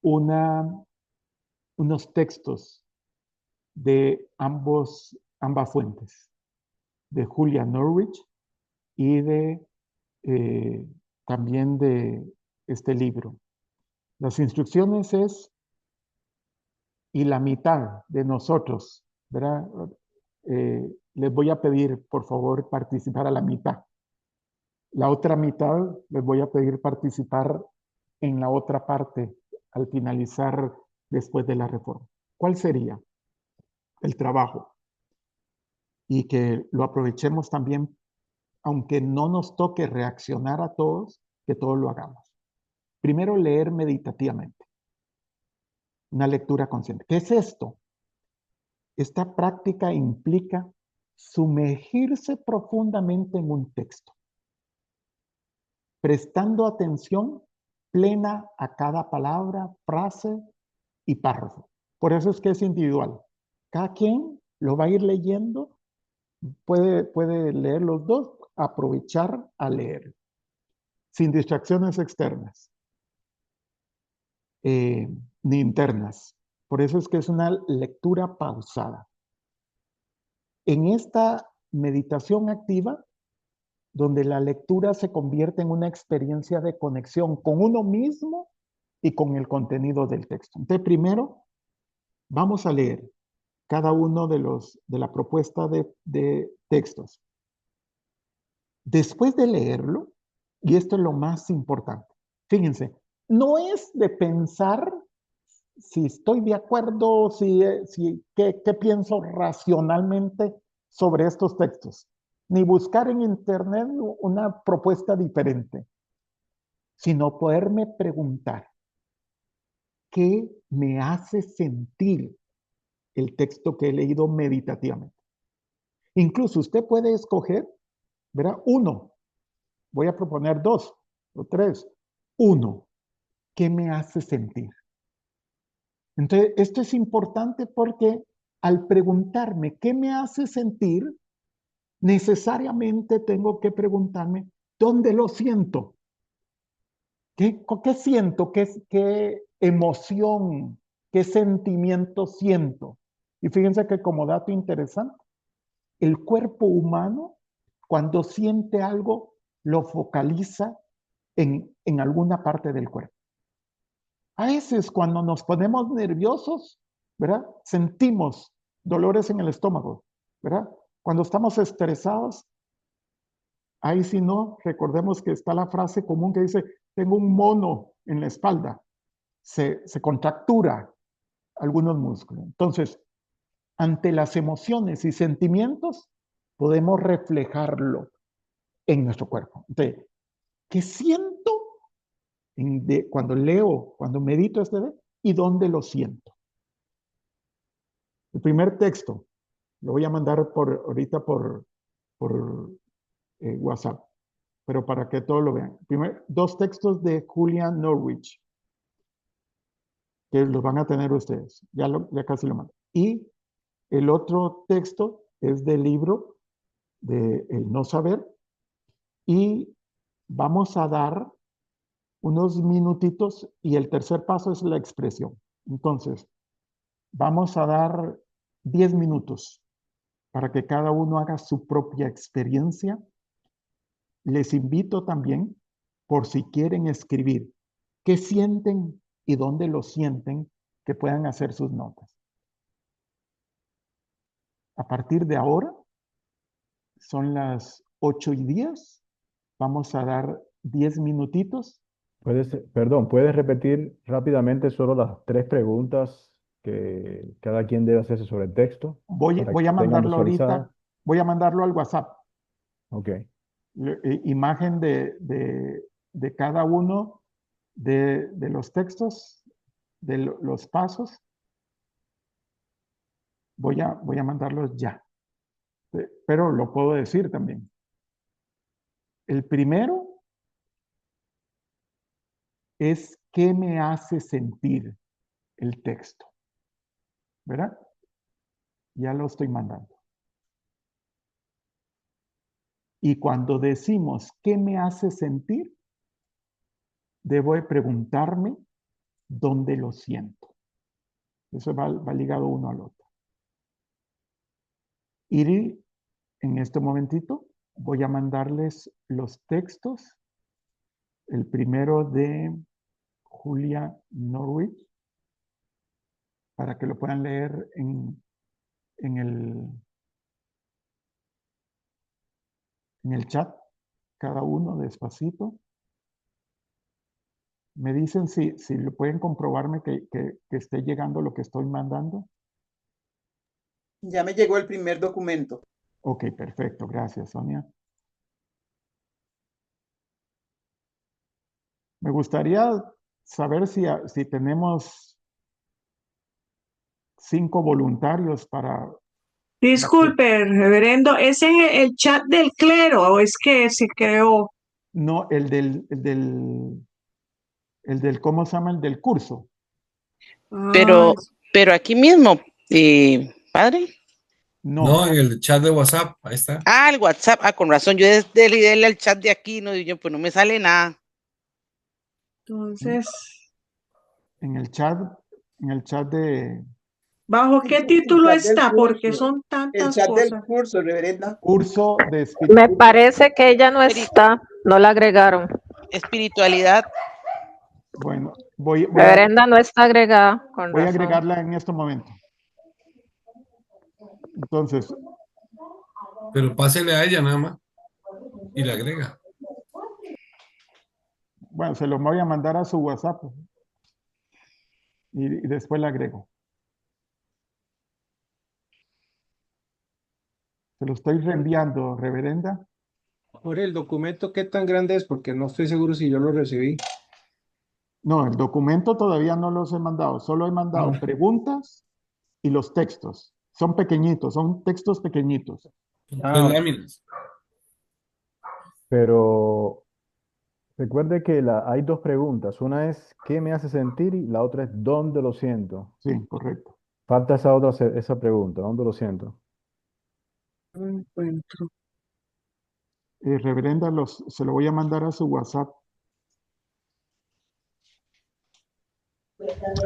[SPEAKER 5] unos textos de ambas fuentes, de Julia Norwich y también de este libro. Las instrucciones es, y la mitad de nosotros, ¿verdad? Les voy a pedir, por favor, participar a la mitad. La otra mitad les voy a pedir participar en la otra parte al finalizar después de la reforma. ¿Cuál sería el trabajo? Y que lo aprovechemos también, aunque no nos toque reaccionar a todos, que todos lo hagamos. Primero, leer meditativamente. Una lectura consciente. ¿Qué es esto? Esta práctica implica sumergirse profundamente en un texto, prestando atención plena a cada palabra, frase y párrafo. Por eso es que es individual. Cada quien lo va a ir leyendo, puede leer los dos, aprovechar a leer, sin distracciones externas ni internas. Por eso es que es una lectura pausada. En esta meditación activa, donde la lectura se convierte en una experiencia de conexión con uno mismo y con el contenido del texto. Entonces, primero, vamos a leer cada uno de la propuesta de textos. Después de leerlo, y esto es lo más importante, fíjense, no es de pensar si estoy de acuerdo, qué pienso racionalmente sobre estos textos, ni buscar en internet una propuesta diferente, sino poderme preguntar, ¿qué me hace sentir el texto que he leído meditativamente? Incluso usted puede escoger, ¿verdad? Uno. Voy a proponer dos o tres. Uno. ¿Qué me hace sentir? Entonces, esto es importante porque al preguntarme qué me hace sentir, necesariamente tengo que preguntarme dónde lo siento. ¿Qué siento? ¿Qué emoción? ¿Qué sentimiento siento? Y fíjense que como dato interesante, el cuerpo humano, cuando siente algo, lo focaliza en alguna parte del cuerpo. A veces cuando nos ponemos nerviosos, ¿verdad? Sentimos dolores en el estómago, ¿verdad? Cuando estamos estresados, ahí si no, recordemos que está la frase común que dice, tengo un mono en la espalda, se contractura algunos músculos. Entonces, ante las emociones y sentimientos, podemos reflejarlo en nuestro cuerpo. Entonces, ¿qué siento cuando leo, cuando medito este de y dónde lo siento? El primer texto lo voy a mandar ahorita por WhatsApp, pero para que todos lo vean. Dos textos de Julian Norwich, que los van a tener ustedes. Ya casi lo mando. Y el otro texto es del libro de El no saber. Y vamos a dar unos minutitos y el tercer paso es la expresión. Entonces, vamos a dar 10 minutos para que cada uno haga su propia experiencia. Les invito también, por si quieren escribir, qué sienten y dónde lo sienten, que puedan hacer sus notas. A partir de ahora, son las 8:10. Vamos a dar 10 minutitos.
[SPEAKER 1] ¿Puedes repetir rápidamente solo las 3 preguntas que cada quien debe hacerse sobre el texto?
[SPEAKER 5] Voy
[SPEAKER 1] Para
[SPEAKER 5] a
[SPEAKER 1] que tengan
[SPEAKER 5] mandarlo
[SPEAKER 1] visualizado.
[SPEAKER 5] ahorita. Voy a mandarlo al WhatsApp.
[SPEAKER 1] Ok.
[SPEAKER 5] Imagen de cada uno de los textos, de los pasos. Voy a mandarlos ya. Pero lo puedo decir también. El primero es qué me hace sentir el texto. ¿Verdad? Ya lo estoy mandando. Y cuando decimos qué me hace sentir, debo de preguntarme dónde lo siento. Eso va ligado uno al otro. Y en este momentito voy a mandarles los textos. El primero de Julia Norwich, para que lo puedan leer en el chat, cada uno despacito. Me dicen si lo pueden comprobarme que esté llegando lo que estoy mandando.
[SPEAKER 9] Ya me llegó el primer documento.
[SPEAKER 5] Ok, perfecto. Gracias, Sonia. Me gustaría saber si tenemos 5 voluntarios para...
[SPEAKER 3] Disculpe, reverendo, ¿es en el chat del clero o es que se creó?
[SPEAKER 5] No, el del, ¿cómo se llama? El del curso.
[SPEAKER 7] Pero aquí mismo, padre.
[SPEAKER 8] No, en el chat de WhatsApp, ahí está.
[SPEAKER 7] Ah, el WhatsApp, con razón, yo dele al chat de aquí, no, yo, pues no me sale nada.
[SPEAKER 3] Entonces,
[SPEAKER 5] en el chat de...
[SPEAKER 3] ¿bajo qué título está? Porque son tantas
[SPEAKER 9] el chat
[SPEAKER 3] cosas.
[SPEAKER 9] del curso, reverenda.
[SPEAKER 5] Curso de
[SPEAKER 2] Me parece que ella no está, no la agregaron.
[SPEAKER 7] Espiritualidad.
[SPEAKER 5] Bueno,
[SPEAKER 2] Reverenda no está agregada.
[SPEAKER 5] Voy a agregarla en este momento. Entonces.
[SPEAKER 8] Pero pásele a ella nada más y la agrega.
[SPEAKER 5] Bueno, se lo voy a mandar a su WhatsApp y después la agrego. Se lo estoy reenviando, reverenda.
[SPEAKER 10] Por el documento, ¿qué tan grande es? Porque no estoy seguro si yo lo recibí.
[SPEAKER 5] No, el documento todavía no los he mandado. Solo he mandado preguntas y los textos. Son pequeñitos, son textos pequeñitos.
[SPEAKER 8] Tres láminas.
[SPEAKER 1] Pero recuerde que hay dos preguntas. Una es ¿qué me hace sentir? Y la otra es ¿dónde lo siento?
[SPEAKER 5] Sí, correcto.
[SPEAKER 1] Falta esa otra, esa pregunta, ¿dónde lo siento?
[SPEAKER 3] No encuentro.
[SPEAKER 5] Reverenda, se lo voy a mandar a su WhatsApp.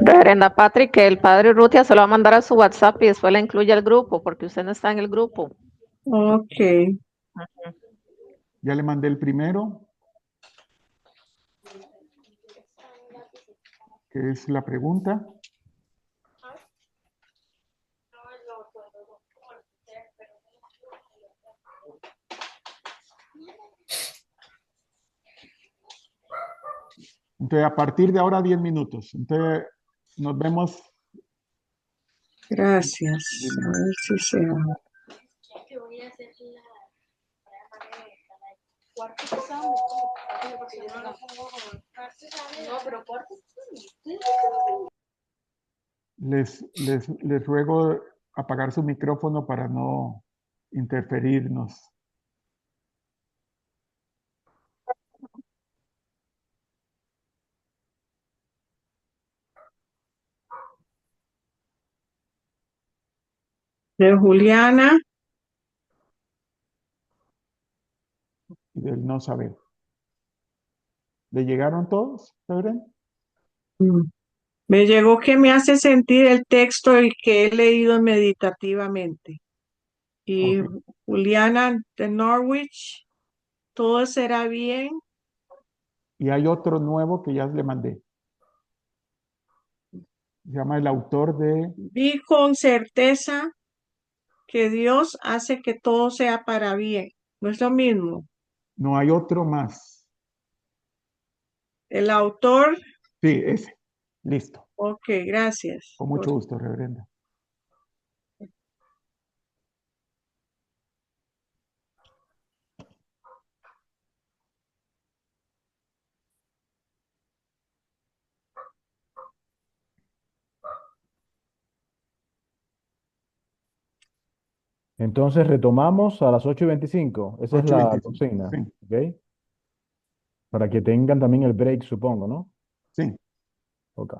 [SPEAKER 2] Reverenda Patrick, que el padre Urrutia se lo va a mandar a su WhatsApp y después le incluye al grupo, porque usted no está en el grupo.
[SPEAKER 3] Ok.
[SPEAKER 5] Ya le mandé el primero, que es la pregunta. Entonces, a partir de ahora, 10 minutos. Entonces, nos vemos.
[SPEAKER 3] Gracias. A ver si se
[SPEAKER 5] Les ruego apagar su micrófono para no interferirnos.
[SPEAKER 3] de Juliana.
[SPEAKER 5] Y del no saber. ¿Le llegaron todos, Reverendo?
[SPEAKER 3] Me llegó que me hace sentir el texto el que he leído meditativamente. Y
[SPEAKER 5] Ok.
[SPEAKER 3] Juliana de Norwich, todo será bien.
[SPEAKER 5] Y hay otro nuevo que ya le mandé. Se llama el autor de
[SPEAKER 3] Vi con certeza que Dios hace que todo sea para bien. No es lo mismo.
[SPEAKER 5] No hay otro más.
[SPEAKER 3] El autor,
[SPEAKER 5] Sí, ese. Listo.
[SPEAKER 3] ok, gracias.
[SPEAKER 5] Con mucho gusto, Reverenda.
[SPEAKER 1] Entonces retomamos a las 8:25. Esa es la
[SPEAKER 5] 8:25.
[SPEAKER 1] consigna,
[SPEAKER 5] Sí,
[SPEAKER 1] ¿ok? Para que tengan también el break, supongo, ¿no?
[SPEAKER 5] sí.
[SPEAKER 1] Ok.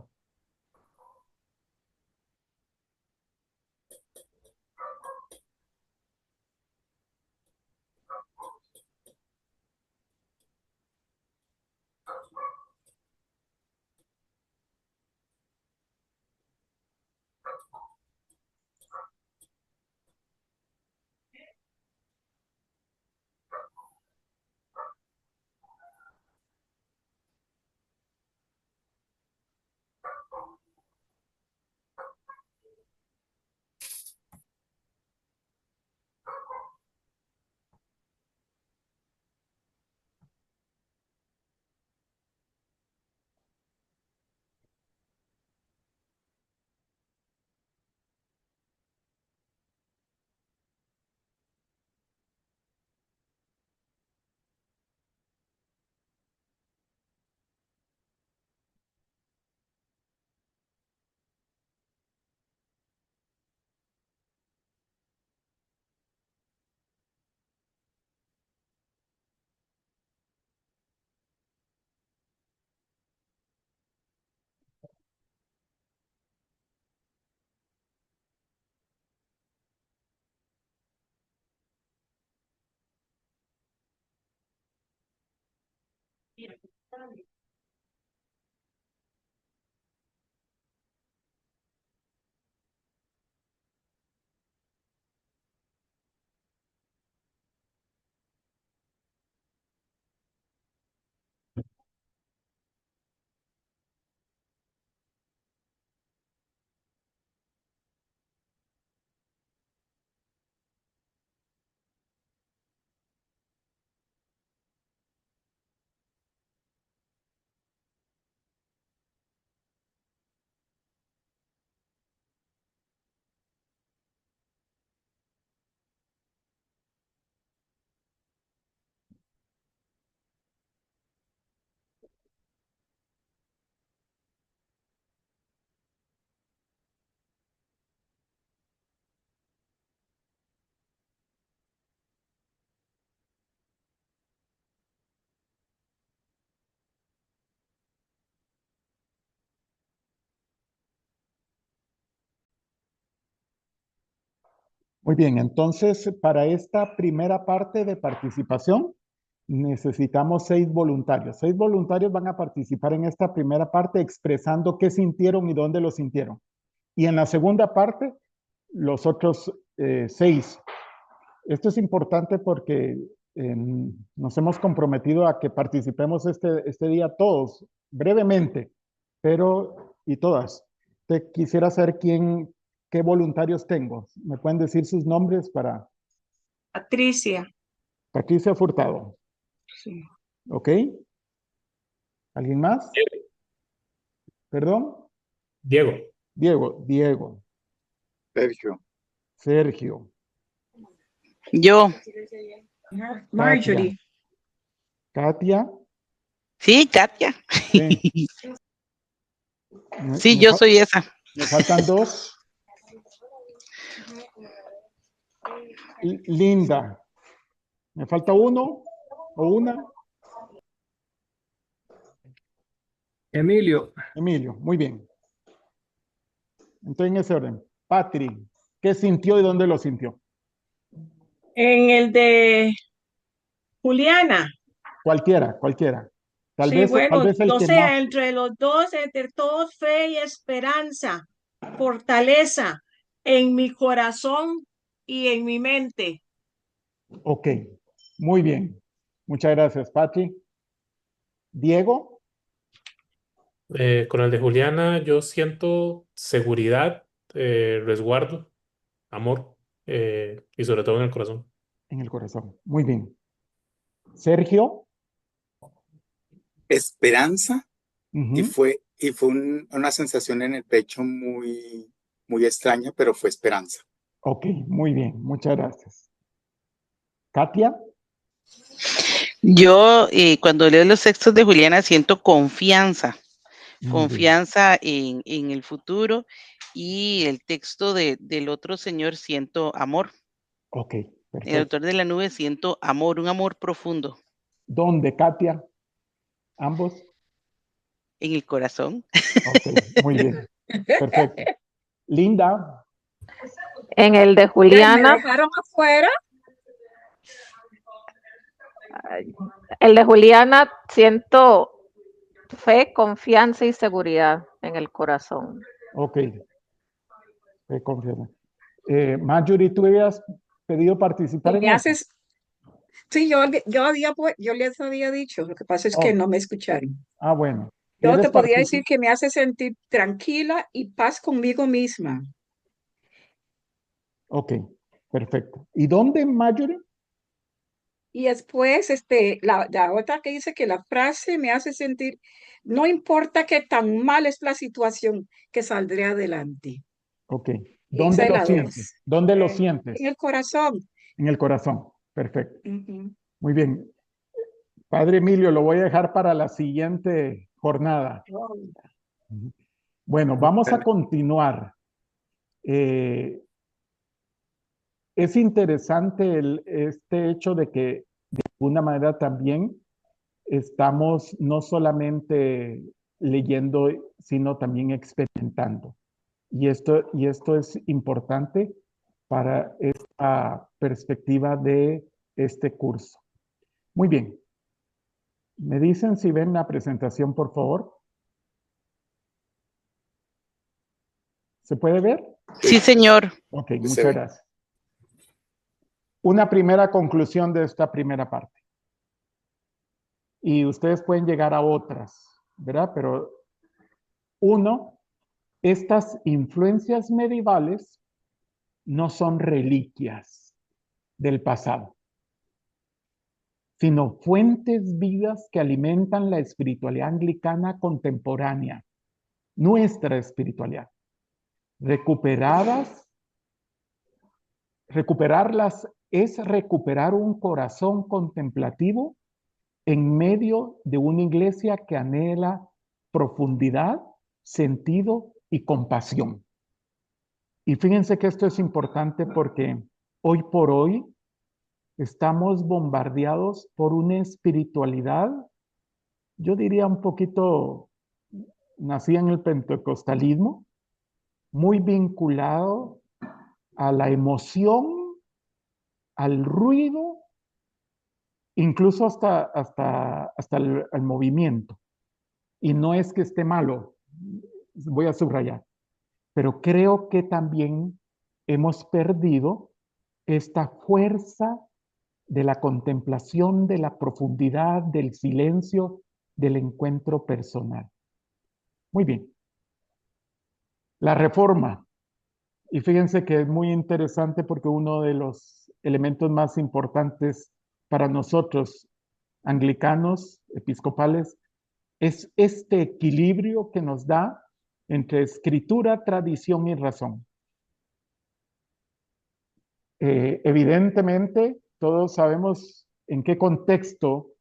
[SPEAKER 5] Muy bien, entonces para esta primera parte de participación necesitamos 6 voluntarios. 6 voluntarios van a participar en esta primera parte expresando qué sintieron y dónde lo sintieron. Y en la segunda parte, los otros 6. Esto es importante porque nos hemos comprometido a que participemos este día todos, brevemente, pero y todas. Te quisiera saber qué voluntarios tengo. ¿Me pueden decir sus nombres para
[SPEAKER 3] Patricia.
[SPEAKER 5] Patricia Furtado?
[SPEAKER 3] Sí.
[SPEAKER 5] ¿Ok? ¿Alguien más? ¿Perdón?
[SPEAKER 4] Diego.
[SPEAKER 5] Diego.
[SPEAKER 6] Sergio.
[SPEAKER 5] Sergio.
[SPEAKER 7] Yo.
[SPEAKER 3] Marjorie.
[SPEAKER 5] Katia.
[SPEAKER 7] Sí, Katia.
[SPEAKER 5] Sí.
[SPEAKER 7] Sí, yo soy esa.
[SPEAKER 5] Me faltan 2. Linda. ¿Me falta uno o una?
[SPEAKER 10] Emilio.
[SPEAKER 5] Emilio, muy bien. Entonces en ese orden. Patri, ¿qué sintió y dónde lo sintió?
[SPEAKER 3] En el de Juliana.
[SPEAKER 5] Cualquiera. Tal
[SPEAKER 3] Sí,
[SPEAKER 5] vez
[SPEAKER 3] bueno,
[SPEAKER 5] el
[SPEAKER 3] no
[SPEAKER 5] que
[SPEAKER 3] sé,
[SPEAKER 5] más.
[SPEAKER 3] entre los dos, entre todos, fe y esperanza, fortaleza en mi corazón y en mi mente.
[SPEAKER 5] Ok, muy bien. Muchas gracias, Patri. Diego.
[SPEAKER 4] Con el de Juliana yo siento seguridad, resguardo, amor y sobre todo en el corazón.
[SPEAKER 5] En el corazón. Muy bien. Sergio.
[SPEAKER 6] Esperanza. Y
[SPEAKER 5] Ujú.
[SPEAKER 6] fue una sensación en el pecho muy, muy extraña, pero fue esperanza.
[SPEAKER 5] Ok, muy bien. Muchas gracias. Katia.
[SPEAKER 7] Yo, cuando leo los textos de Juliana, siento confianza.
[SPEAKER 5] Muy bien.
[SPEAKER 7] Confianza en el futuro, y el texto del otro señor siento amor.
[SPEAKER 5] Ok,
[SPEAKER 7] El
[SPEAKER 5] perfecto.
[SPEAKER 7] autor de la nube siento amor, un amor profundo.
[SPEAKER 5] ¿Dónde, Katia? ¿Ambos?
[SPEAKER 7] En el corazón.
[SPEAKER 5] Ok, muy bien. Perfecto. Linda.
[SPEAKER 2] En el de
[SPEAKER 11] ¿Me
[SPEAKER 2] Juliana,
[SPEAKER 11] dejaron afuera?
[SPEAKER 2] el de Juliana siento fe, confianza y seguridad en el corazón.
[SPEAKER 5] Ok. Confirmo. Marjorie, ¿tú habías pedido participar
[SPEAKER 11] Y
[SPEAKER 5] en
[SPEAKER 11] me
[SPEAKER 5] eso?
[SPEAKER 11] haces, sí, yo les había dicho, lo que pasa es que
[SPEAKER 5] Oh,
[SPEAKER 11] no me escucharon.
[SPEAKER 5] bueno.
[SPEAKER 11] Yo
[SPEAKER 5] ¿Quieres
[SPEAKER 11] te podía
[SPEAKER 5] participar?
[SPEAKER 11] decir que me hace sentir tranquila y paz conmigo misma.
[SPEAKER 5] Ok, perfecto. ¿Y dónde, Marjorie?
[SPEAKER 11] Y después, la otra que dice que la frase me hace sentir, no importa qué tan mal es la situación, que saldré adelante.
[SPEAKER 5] Ok.
[SPEAKER 11] Y
[SPEAKER 5] ¿Dónde
[SPEAKER 11] esa es
[SPEAKER 5] lo
[SPEAKER 11] la
[SPEAKER 5] sientes?
[SPEAKER 11] 2.
[SPEAKER 5] ¿Dónde lo
[SPEAKER 11] En
[SPEAKER 5] sientes?
[SPEAKER 11] el corazón.
[SPEAKER 5] En el corazón. Perfecto.
[SPEAKER 11] Ujú.
[SPEAKER 5] Muy bien. Padre Emilio, lo voy a dejar para la siguiente jornada. Bueno, vamos a continuar. Es interesante este hecho de que de alguna manera también estamos no solamente leyendo, sino también experimentando. Y esto es importante para esta perspectiva de este curso. Muy bien. ¿Me dicen si ven la presentación, por favor? ¿Se puede ver?
[SPEAKER 7] Sí, señor.
[SPEAKER 5] Ok,
[SPEAKER 6] Sí, se
[SPEAKER 5] muchas
[SPEAKER 6] ve.
[SPEAKER 5] gracias. Una primera conclusión de esta primera parte. Y ustedes pueden llegar a otras, ¿verdad? Pero uno, estas influencias medievales no son reliquias del pasado, sino fuentes vivas que alimentan la espiritualidad anglicana contemporánea, nuestra espiritualidad. Recuperarlas es recuperar un corazón contemplativo en medio de una iglesia que anhela profundidad, sentido y compasión. Y fíjense que esto es importante porque hoy por hoy estamos bombardeados por una espiritualidad, yo diría un poquito, nacida en el pentecostalismo, muy vinculado a la emoción al ruido, incluso hasta el movimiento. Y no es que esté malo, voy a subrayar, pero creo que también hemos perdido esta fuerza de la contemplación, de la profundidad, del silencio, del encuentro personal. Muy bien. La reforma. Y fíjense que es muy interesante porque uno de los elementos más importantes para nosotros, anglicanos, episcopales, es este equilibrio que nos da entre escritura, tradición y razón. Evidentemente, todos sabemos en qué contexto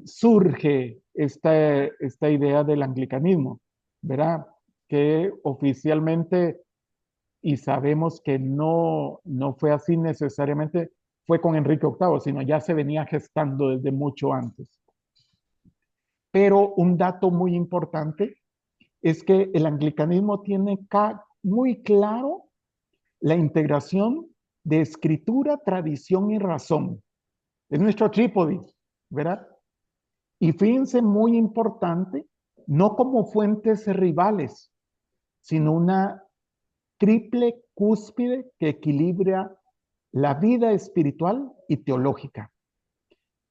[SPEAKER 5] surge esta idea del anglicanismo, ¿verdad? Que oficialmente, y sabemos que no fue así necesariamente, fue con Enrique VIII, sino ya se venía gestando desde mucho antes. Pero un dato muy importante es que el anglicanismo tiene muy claro la integración de escritura, tradición y razón. Es nuestro trípode, ¿verdad? Y fíjense, muy importante, no como fuentes rivales, sino una triple cúspide que equilibra la vida espiritual y teológica.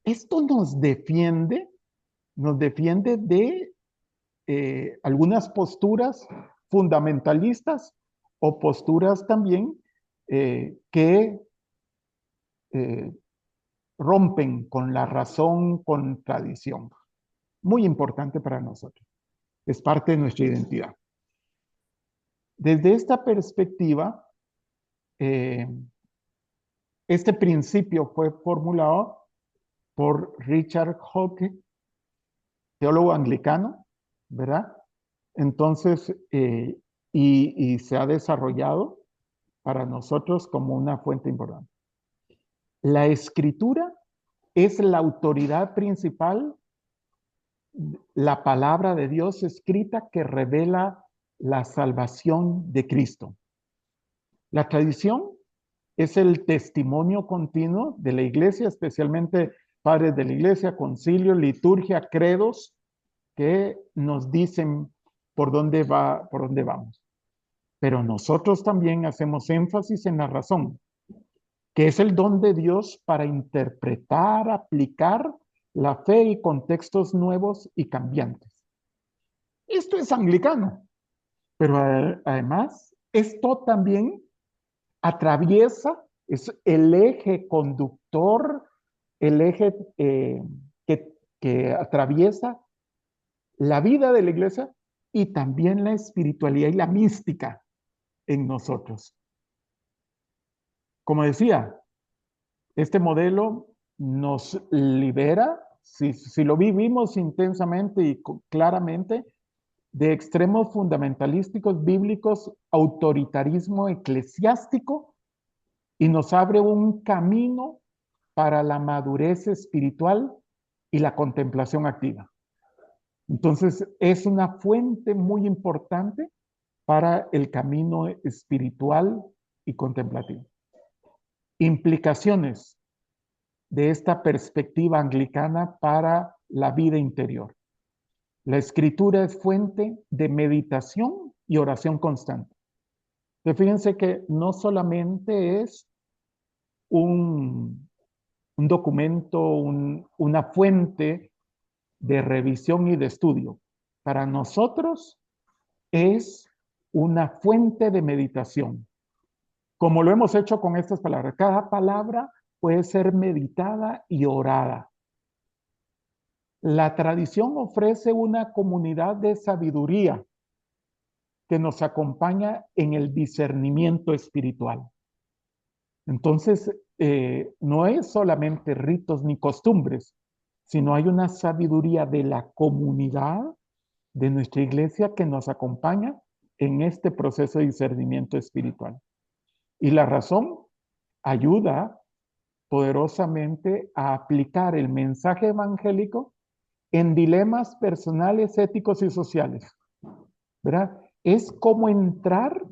[SPEAKER 5] Esto nos defiende de algunas posturas fundamentalistas o posturas también que rompen con la razón, con tradición. Muy importante para nosotros. Es parte de nuestra identidad. Desde esta perspectiva, este principio fue formulado por Richard Hawke, teólogo anglicano, ¿verdad? Entonces, y se ha desarrollado para nosotros como una fuente importante. La escritura es la autoridad principal, la palabra de Dios escrita que revela la salvación de Cristo. La tradición es el testimonio continuo de la iglesia, especialmente padres de la iglesia, concilio, liturgia, credos, que nos dicen por dónde vamos. Pero nosotros también hacemos énfasis en la razón, que es el don de Dios para interpretar, aplicar la fe y contextos nuevos y cambiantes. Esto es anglicano, pero además esto también atraviesa, es el eje conductor, el eje que atraviesa la vida de la iglesia y también la espiritualidad y la mística en nosotros. Como decía, este modelo nos libera, si lo vivimos intensamente y claramente, de extremos fundamentalísticos bíblicos, autoritarismo eclesiástico, y nos abre un camino para la madurez espiritual y la contemplación activa. Entonces, es una fuente muy importante para el camino espiritual y contemplativo. Implicaciones de esta perspectiva anglicana para la vida interior. La escritura es fuente de meditación y oración constante. Entonces, fíjense que no solamente es un documento, una fuente de revisión y de estudio. Para nosotros es una fuente de meditación. Como lo hemos hecho con estas palabras. Cada palabra puede ser meditada y orada. La tradición ofrece una comunidad de sabiduría que nos acompaña en el discernimiento espiritual. Entonces, no es solamente ritos ni costumbres, sino hay una sabiduría de la comunidad de nuestra iglesia que nos acompaña en este proceso de discernimiento espiritual. Y la razón ayuda poderosamente a aplicar el mensaje evangélico en dilemas personales, éticos y sociales, ¿verdad? Es como entrar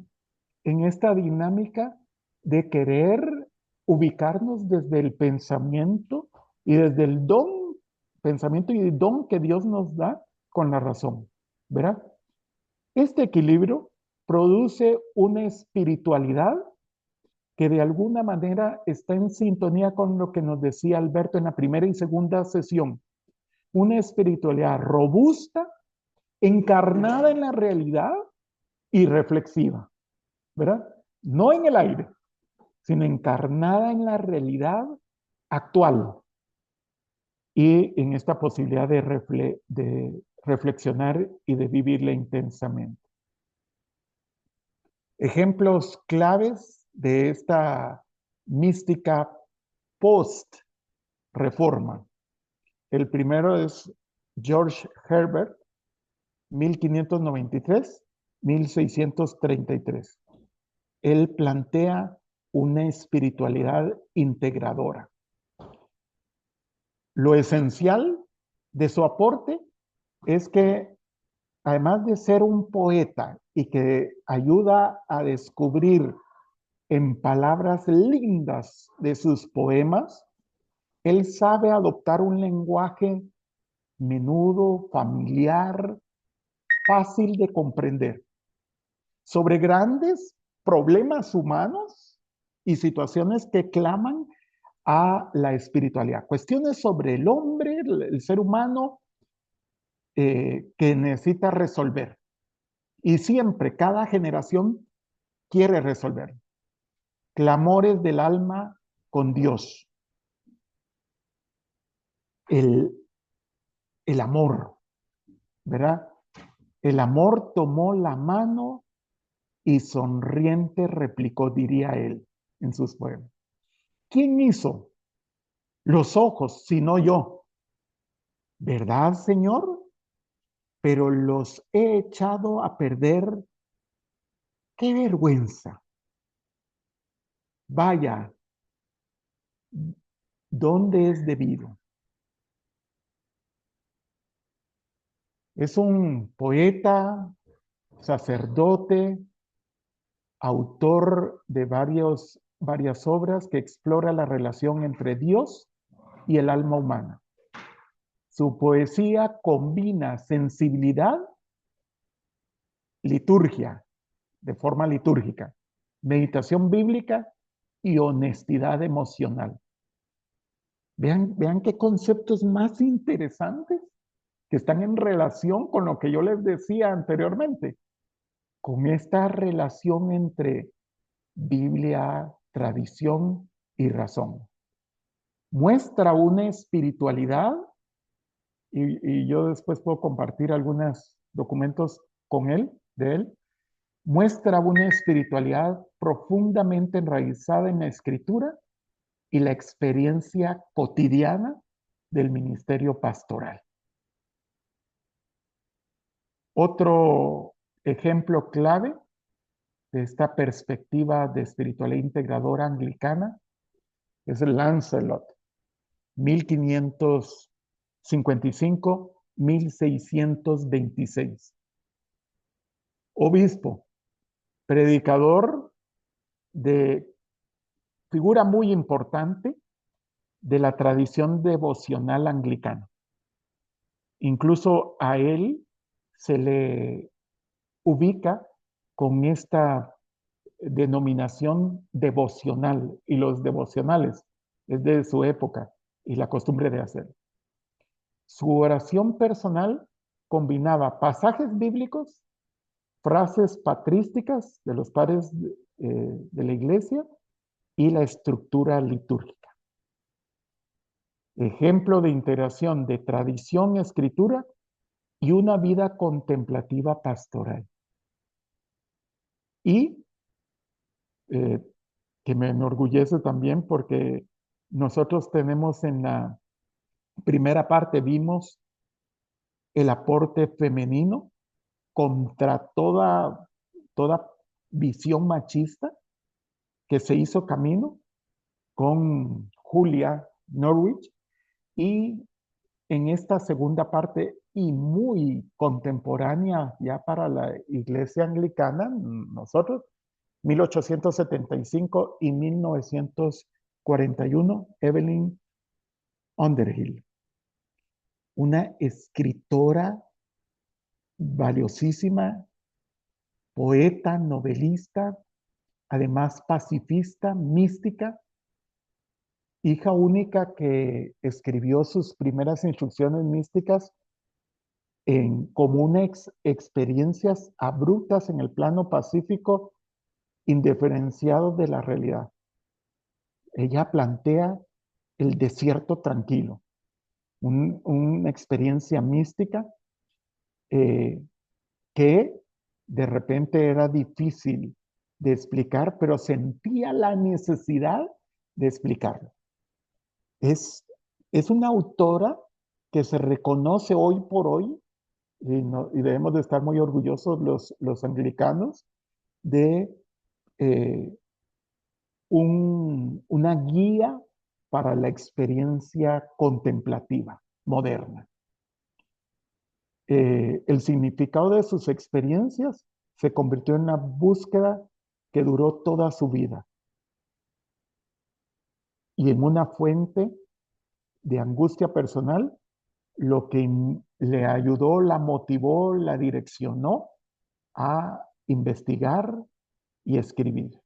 [SPEAKER 5] en esta dinámica de querer ubicarnos desde el pensamiento y desde el pensamiento y el don que Dios nos da con la razón, ¿verdad? Este equilibrio produce una espiritualidad que de alguna manera está en sintonía con lo que nos decía Alberto en la primera y segunda sesión. Una espiritualidad robusta, encarnada en la realidad y reflexiva, ¿verdad? No en el aire, sino encarnada en la realidad actual y en esta posibilidad de reflexionar y de vivirla intensamente. Ejemplos claves de esta mística post-reforma. El primero es George Herbert, 1593-1633. Él plantea una espiritualidad integradora. Lo esencial de su aporte es que, además de ser un poeta y que ayuda a descubrir en palabras lindas de sus poemas, él sabe adoptar un lenguaje menudo, familiar, fácil de comprender, sobre grandes problemas humanos y situaciones que claman a la espiritualidad. Cuestiones sobre el hombre, el ser humano, que necesita resolver. Y siempre, cada generación quiere resolver. Clamores del alma con Dios. El amor, ¿verdad? El amor tomó la mano y sonriente replicó, diría él en sus poemas. ¿Quién hizo los ojos sino yo? ¿Verdad, Señor? Pero los he echado a perder. ¡Qué vergüenza! Vaya, ¿dónde es debido? Es un poeta, sacerdote, autor de varias obras que explora la relación entre Dios y el alma humana. Su poesía combina sensibilidad, liturgia, de forma litúrgica, meditación bíblica y honestidad emocional. Vean qué conceptos más interesantes que están en relación con lo que yo les decía anteriormente, con esta relación entre Biblia, tradición y razón. Muestra una espiritualidad, y yo después puedo compartir algunos documentos con él, de él, muestra una espiritualidad profundamente enraizada en la escritura y la experiencia cotidiana del ministerio pastoral. Otro ejemplo clave de esta perspectiva de espiritualidad integradora anglicana es el Lancelot, 1555-1626. Obispo, predicador, de figura muy importante de la tradición devocional anglicana. Incluso a él se le ubica con esta denominación devocional, y los devocionales es de su época y la costumbre de hacer. Su oración personal combinaba pasajes bíblicos, frases patrísticas de los padres de la iglesia y la estructura litúrgica. Ejemplo de integración de tradición, escritura y una vida contemplativa pastoral. Y que me enorgullece también porque nosotros tenemos en la primera parte, vimos el aporte femenino contra toda visión machista que se hizo camino con Julia Norwich, y en esta segunda parte y muy contemporánea ya para la iglesia anglicana, nosotros, 1875 y 1940, 41, Evelyn Underhill, una escritora valiosísima, poeta, novelista, además pacifista, mística, hija única que escribió sus primeras instrucciones místicas como unas experiencias abruptas en el plano pacífico, indiferenciado de la realidad. Ella plantea el desierto tranquilo, una experiencia mística que de repente era difícil de explicar, pero sentía la necesidad de explicarlo. Es una autora que se reconoce hoy por hoy, y debemos de estar muy orgullosos los anglicanos, de una guía para la experiencia contemplativa moderna. El significado de sus experiencias se convirtió en una búsqueda que duró toda su vida y en una fuente de angustia personal, lo que le ayudó, la motivó, la direccionó a investigar y escribir.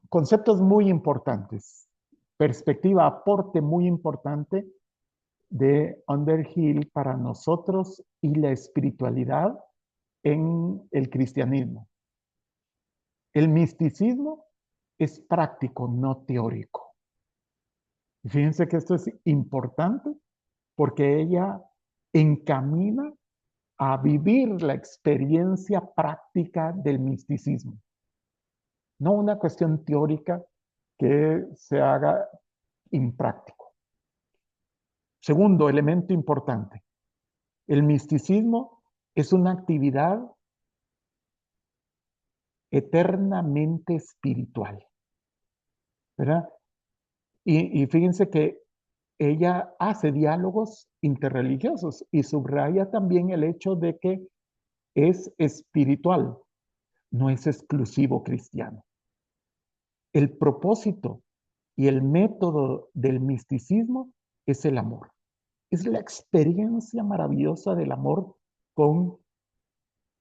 [SPEAKER 5] Conceptos muy importantes, perspectiva, aporte muy importante de Underhill para nosotros y la espiritualidad en el cristianismo. El misticismo es práctico, no teórico. Y fíjense que esto es importante porque ella encamina a vivir la experiencia práctica del misticismo. No una cuestión teórica que se haga impráctico. Segundo elemento importante, el misticismo es una actividad eternamente espiritual, ¿verdad? Y fíjense que ella hace diálogos interreligiosos y subraya también el hecho de que es espiritual, no es exclusivo cristiano. El propósito y el método del misticismo es el amor. Es la experiencia maravillosa del amor con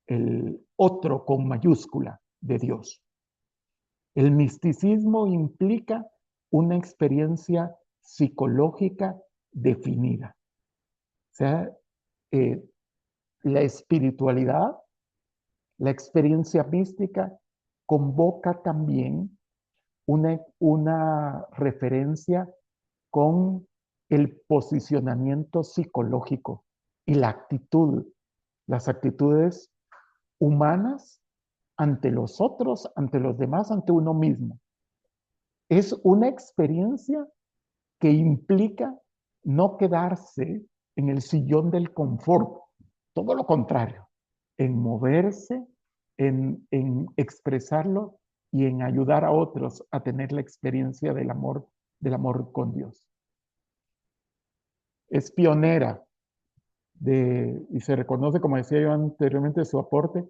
[SPEAKER 5] el otro, con mayúscula, de Dios. El misticismo implica una experiencia psicológica definida. O sea, la espiritualidad, la experiencia mística, convoca también una referencia con el posicionamiento psicológico y la actitud, las actitudes humanas ante los otros, ante los demás, ante uno mismo. Es una experiencia que implica no quedarse en el sillón del confort, todo lo contrario, en moverse, en expresarlo y en ayudar a otros a tener la experiencia del amor con Dios. Es pionera y se reconoce, como decía yo anteriormente, su aporte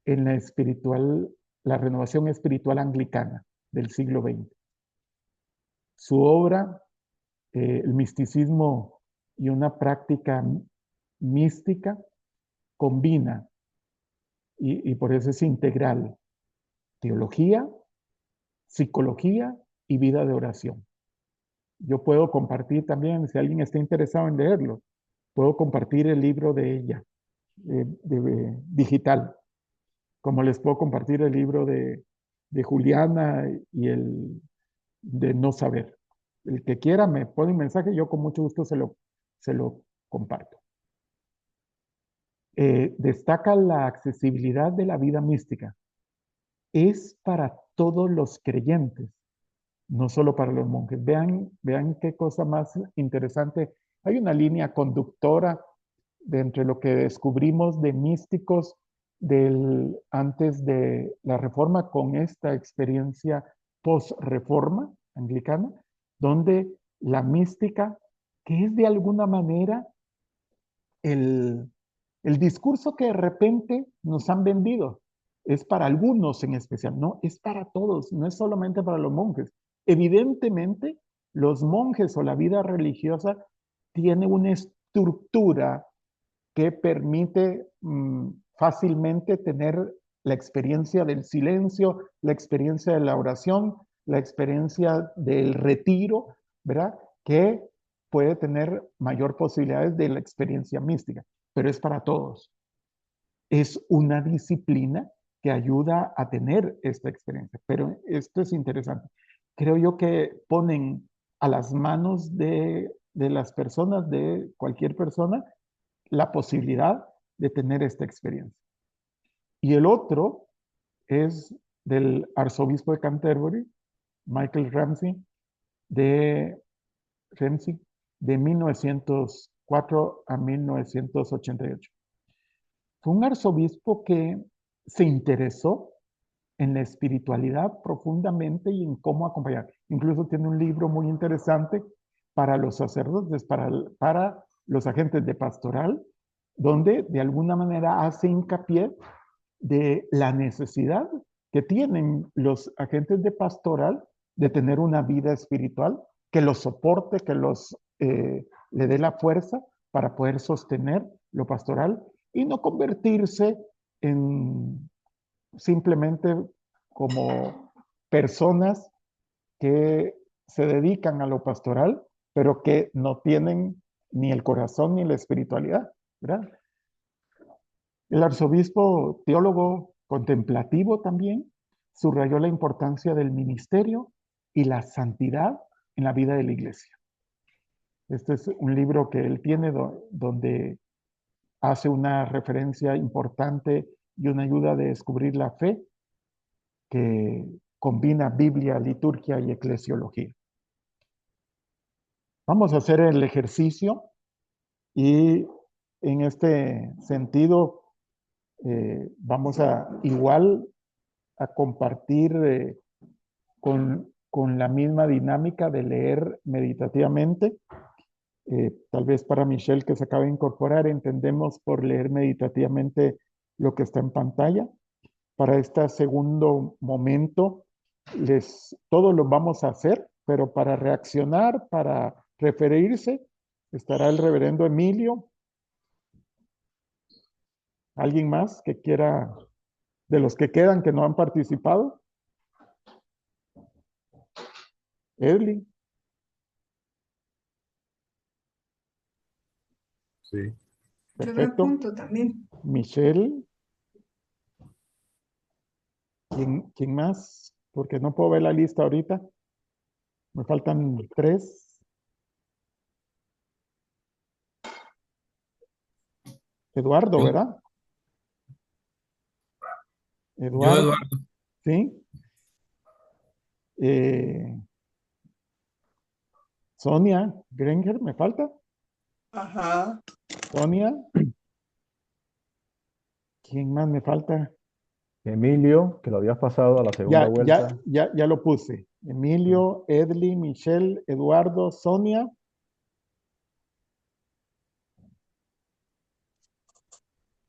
[SPEAKER 5] en la renovación espiritual anglicana del siglo XX. Su obra, el misticismo y una práctica mística, combina, y por eso es integral, teología, psicología y vida de oración. Yo puedo compartir también, si alguien está interesado en leerlo, puedo compartir el libro de ella, digital, como les puedo compartir el libro de Juliana y el de No Saber. El que quiera me pone un mensaje, yo con mucho gusto se lo comparto. Destaca la accesibilidad de la vida mística. Es para todos los creyentes, no solo para los monjes. Vean qué cosa más interesante. Hay una línea conductora de entre lo que descubrimos de místicos antes de la Reforma con esta experiencia post-reforma anglicana, donde la mística, que es de alguna manera el discurso que de repente nos han vendido. es para algunos en especial, no, es para todos, no es solamente para los monjes. Evidentemente, los monjes o la vida religiosa tiene una estructura que permite fácilmente tener la experiencia del silencio, la experiencia de la oración, la experiencia del retiro, ¿verdad? Que puede tener mayor posibilidades de la experiencia mística, pero es para todos. Es una disciplina que ayuda a tener esta experiencia, pero esto es interesante. Creo yo que ponen a las manos de las personas, de cualquier persona, la posibilidad de tener esta experiencia. Y el otro es del arzobispo de Canterbury, Michael Ramsey, de 1904 a 1988. Fue un arzobispo que se interesó en la espiritualidad profundamente y en cómo acompañar. Incluso tiene un libro muy interesante para los sacerdotes, para los agentes de pastoral, donde de alguna manera hace hincapié de la necesidad que tienen los agentes de pastoral de tener una vida espiritual que los soporte, que le dé la fuerza para poder sostener lo pastoral y no convertirse en simplemente como personas que se dedican a lo pastoral, pero que no tienen ni el corazón ni la espiritualidad, ¿verdad? El arzobispo, teólogo contemplativo también, subrayó la importancia del ministerio y la santidad en la vida de la iglesia. Este es un libro que él tiene donde hace una referencia importante y una ayuda de descubrir la fe que combina Biblia, liturgia y eclesiología. Vamos a hacer el ejercicio y en este sentido vamos a igual a compartir con la misma dinámica de leer meditativamente. Tal vez para Michelle que se acaba de incorporar, entendemos por leer meditativamente lo que está en pantalla. Para este segundo momento, todos lo vamos a hacer, pero para reaccionar, para referirse, estará el reverendo Emilio. ¿Alguien más que quiera, de los que quedan que no han participado? Edley.
[SPEAKER 8] Sí.
[SPEAKER 11] Yo me
[SPEAKER 5] Perfecto.
[SPEAKER 11] apunto también.
[SPEAKER 5] Michelle. ¿Quién más? Porque no puedo ver la lista ahorita. Me faltan 3. Eduardo,
[SPEAKER 8] Yo,
[SPEAKER 5] ¿verdad?
[SPEAKER 8] yo,
[SPEAKER 5] Eduardo,
[SPEAKER 8] Eduardo.
[SPEAKER 5] ¿sí? Sonia Granger, ¿me falta?
[SPEAKER 9] Ajá.
[SPEAKER 5] Sonia. ¿Quién más me falta?
[SPEAKER 1] Emilio, que lo habías pasado a la segunda vuelta.
[SPEAKER 5] Ya lo puse. Emilio, Edley, Michelle, Eduardo, Sonia.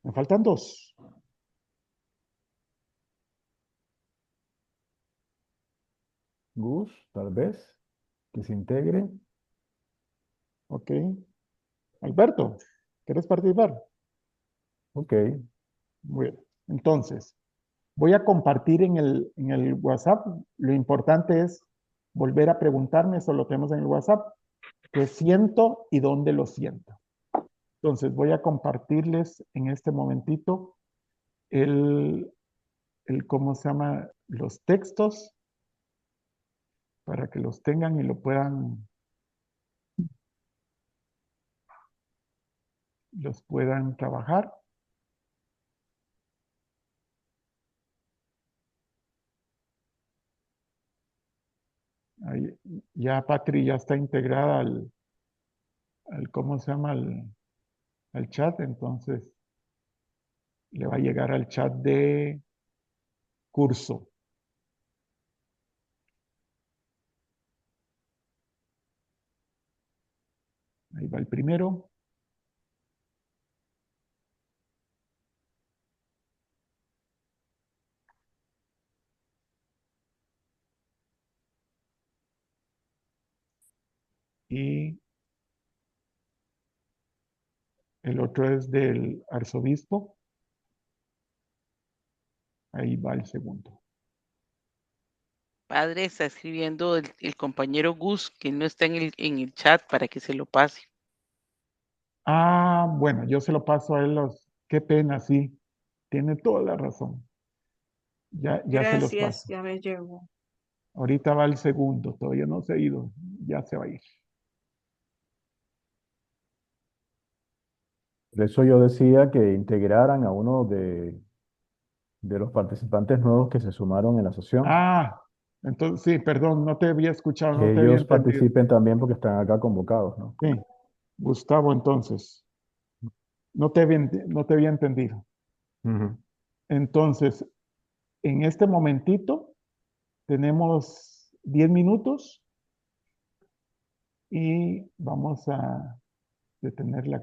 [SPEAKER 5] Me faltan 2.
[SPEAKER 1] Gus, tal vez, que se integre.
[SPEAKER 5] Ok. Alberto, ¿quieres participar?
[SPEAKER 1] Ok.
[SPEAKER 5] Muy bien. Entonces, voy a compartir en el WhatsApp. Lo importante es volver a preguntarme, eso lo tenemos en el WhatsApp, qué siento y dónde lo siento. Entonces, voy a compartirles en este momentito ¿cómo se llama? Los textos para que los tengan y los puedan trabajar. Ahí, ya Patri ya está integrada ¿cómo se llama? Al chat, entonces le va a llegar al chat de curso. Ahí va el primero. y el otro es del arzobispo. Ahí va el segundo.
[SPEAKER 7] Padre, está escribiendo el compañero Gus, que no está en el chat para que se lo pase.
[SPEAKER 5] Ah, bueno, yo se lo paso a él. Qué pena, sí. Tiene toda la razón. Ya se los
[SPEAKER 3] Gracias,
[SPEAKER 5] paso.
[SPEAKER 3] ya me llegó.
[SPEAKER 5] Ahorita va el segundo. Todavía no se ha ido. Ya se va a ir.
[SPEAKER 1] Por eso yo decía que integraran a uno de los participantes nuevos que se sumaron en la sesión,
[SPEAKER 5] Ah, entonces sí, perdón, no te había escuchado, no
[SPEAKER 1] que
[SPEAKER 5] te había
[SPEAKER 1] ellos
[SPEAKER 5] entendido.
[SPEAKER 1] participen también porque están acá convocados, ¿no?
[SPEAKER 5] Sí, Gustavo, entonces. No te había entendido.
[SPEAKER 1] Ujú.
[SPEAKER 5] Entonces, en este momentito tenemos 10 minutos y vamos a detener la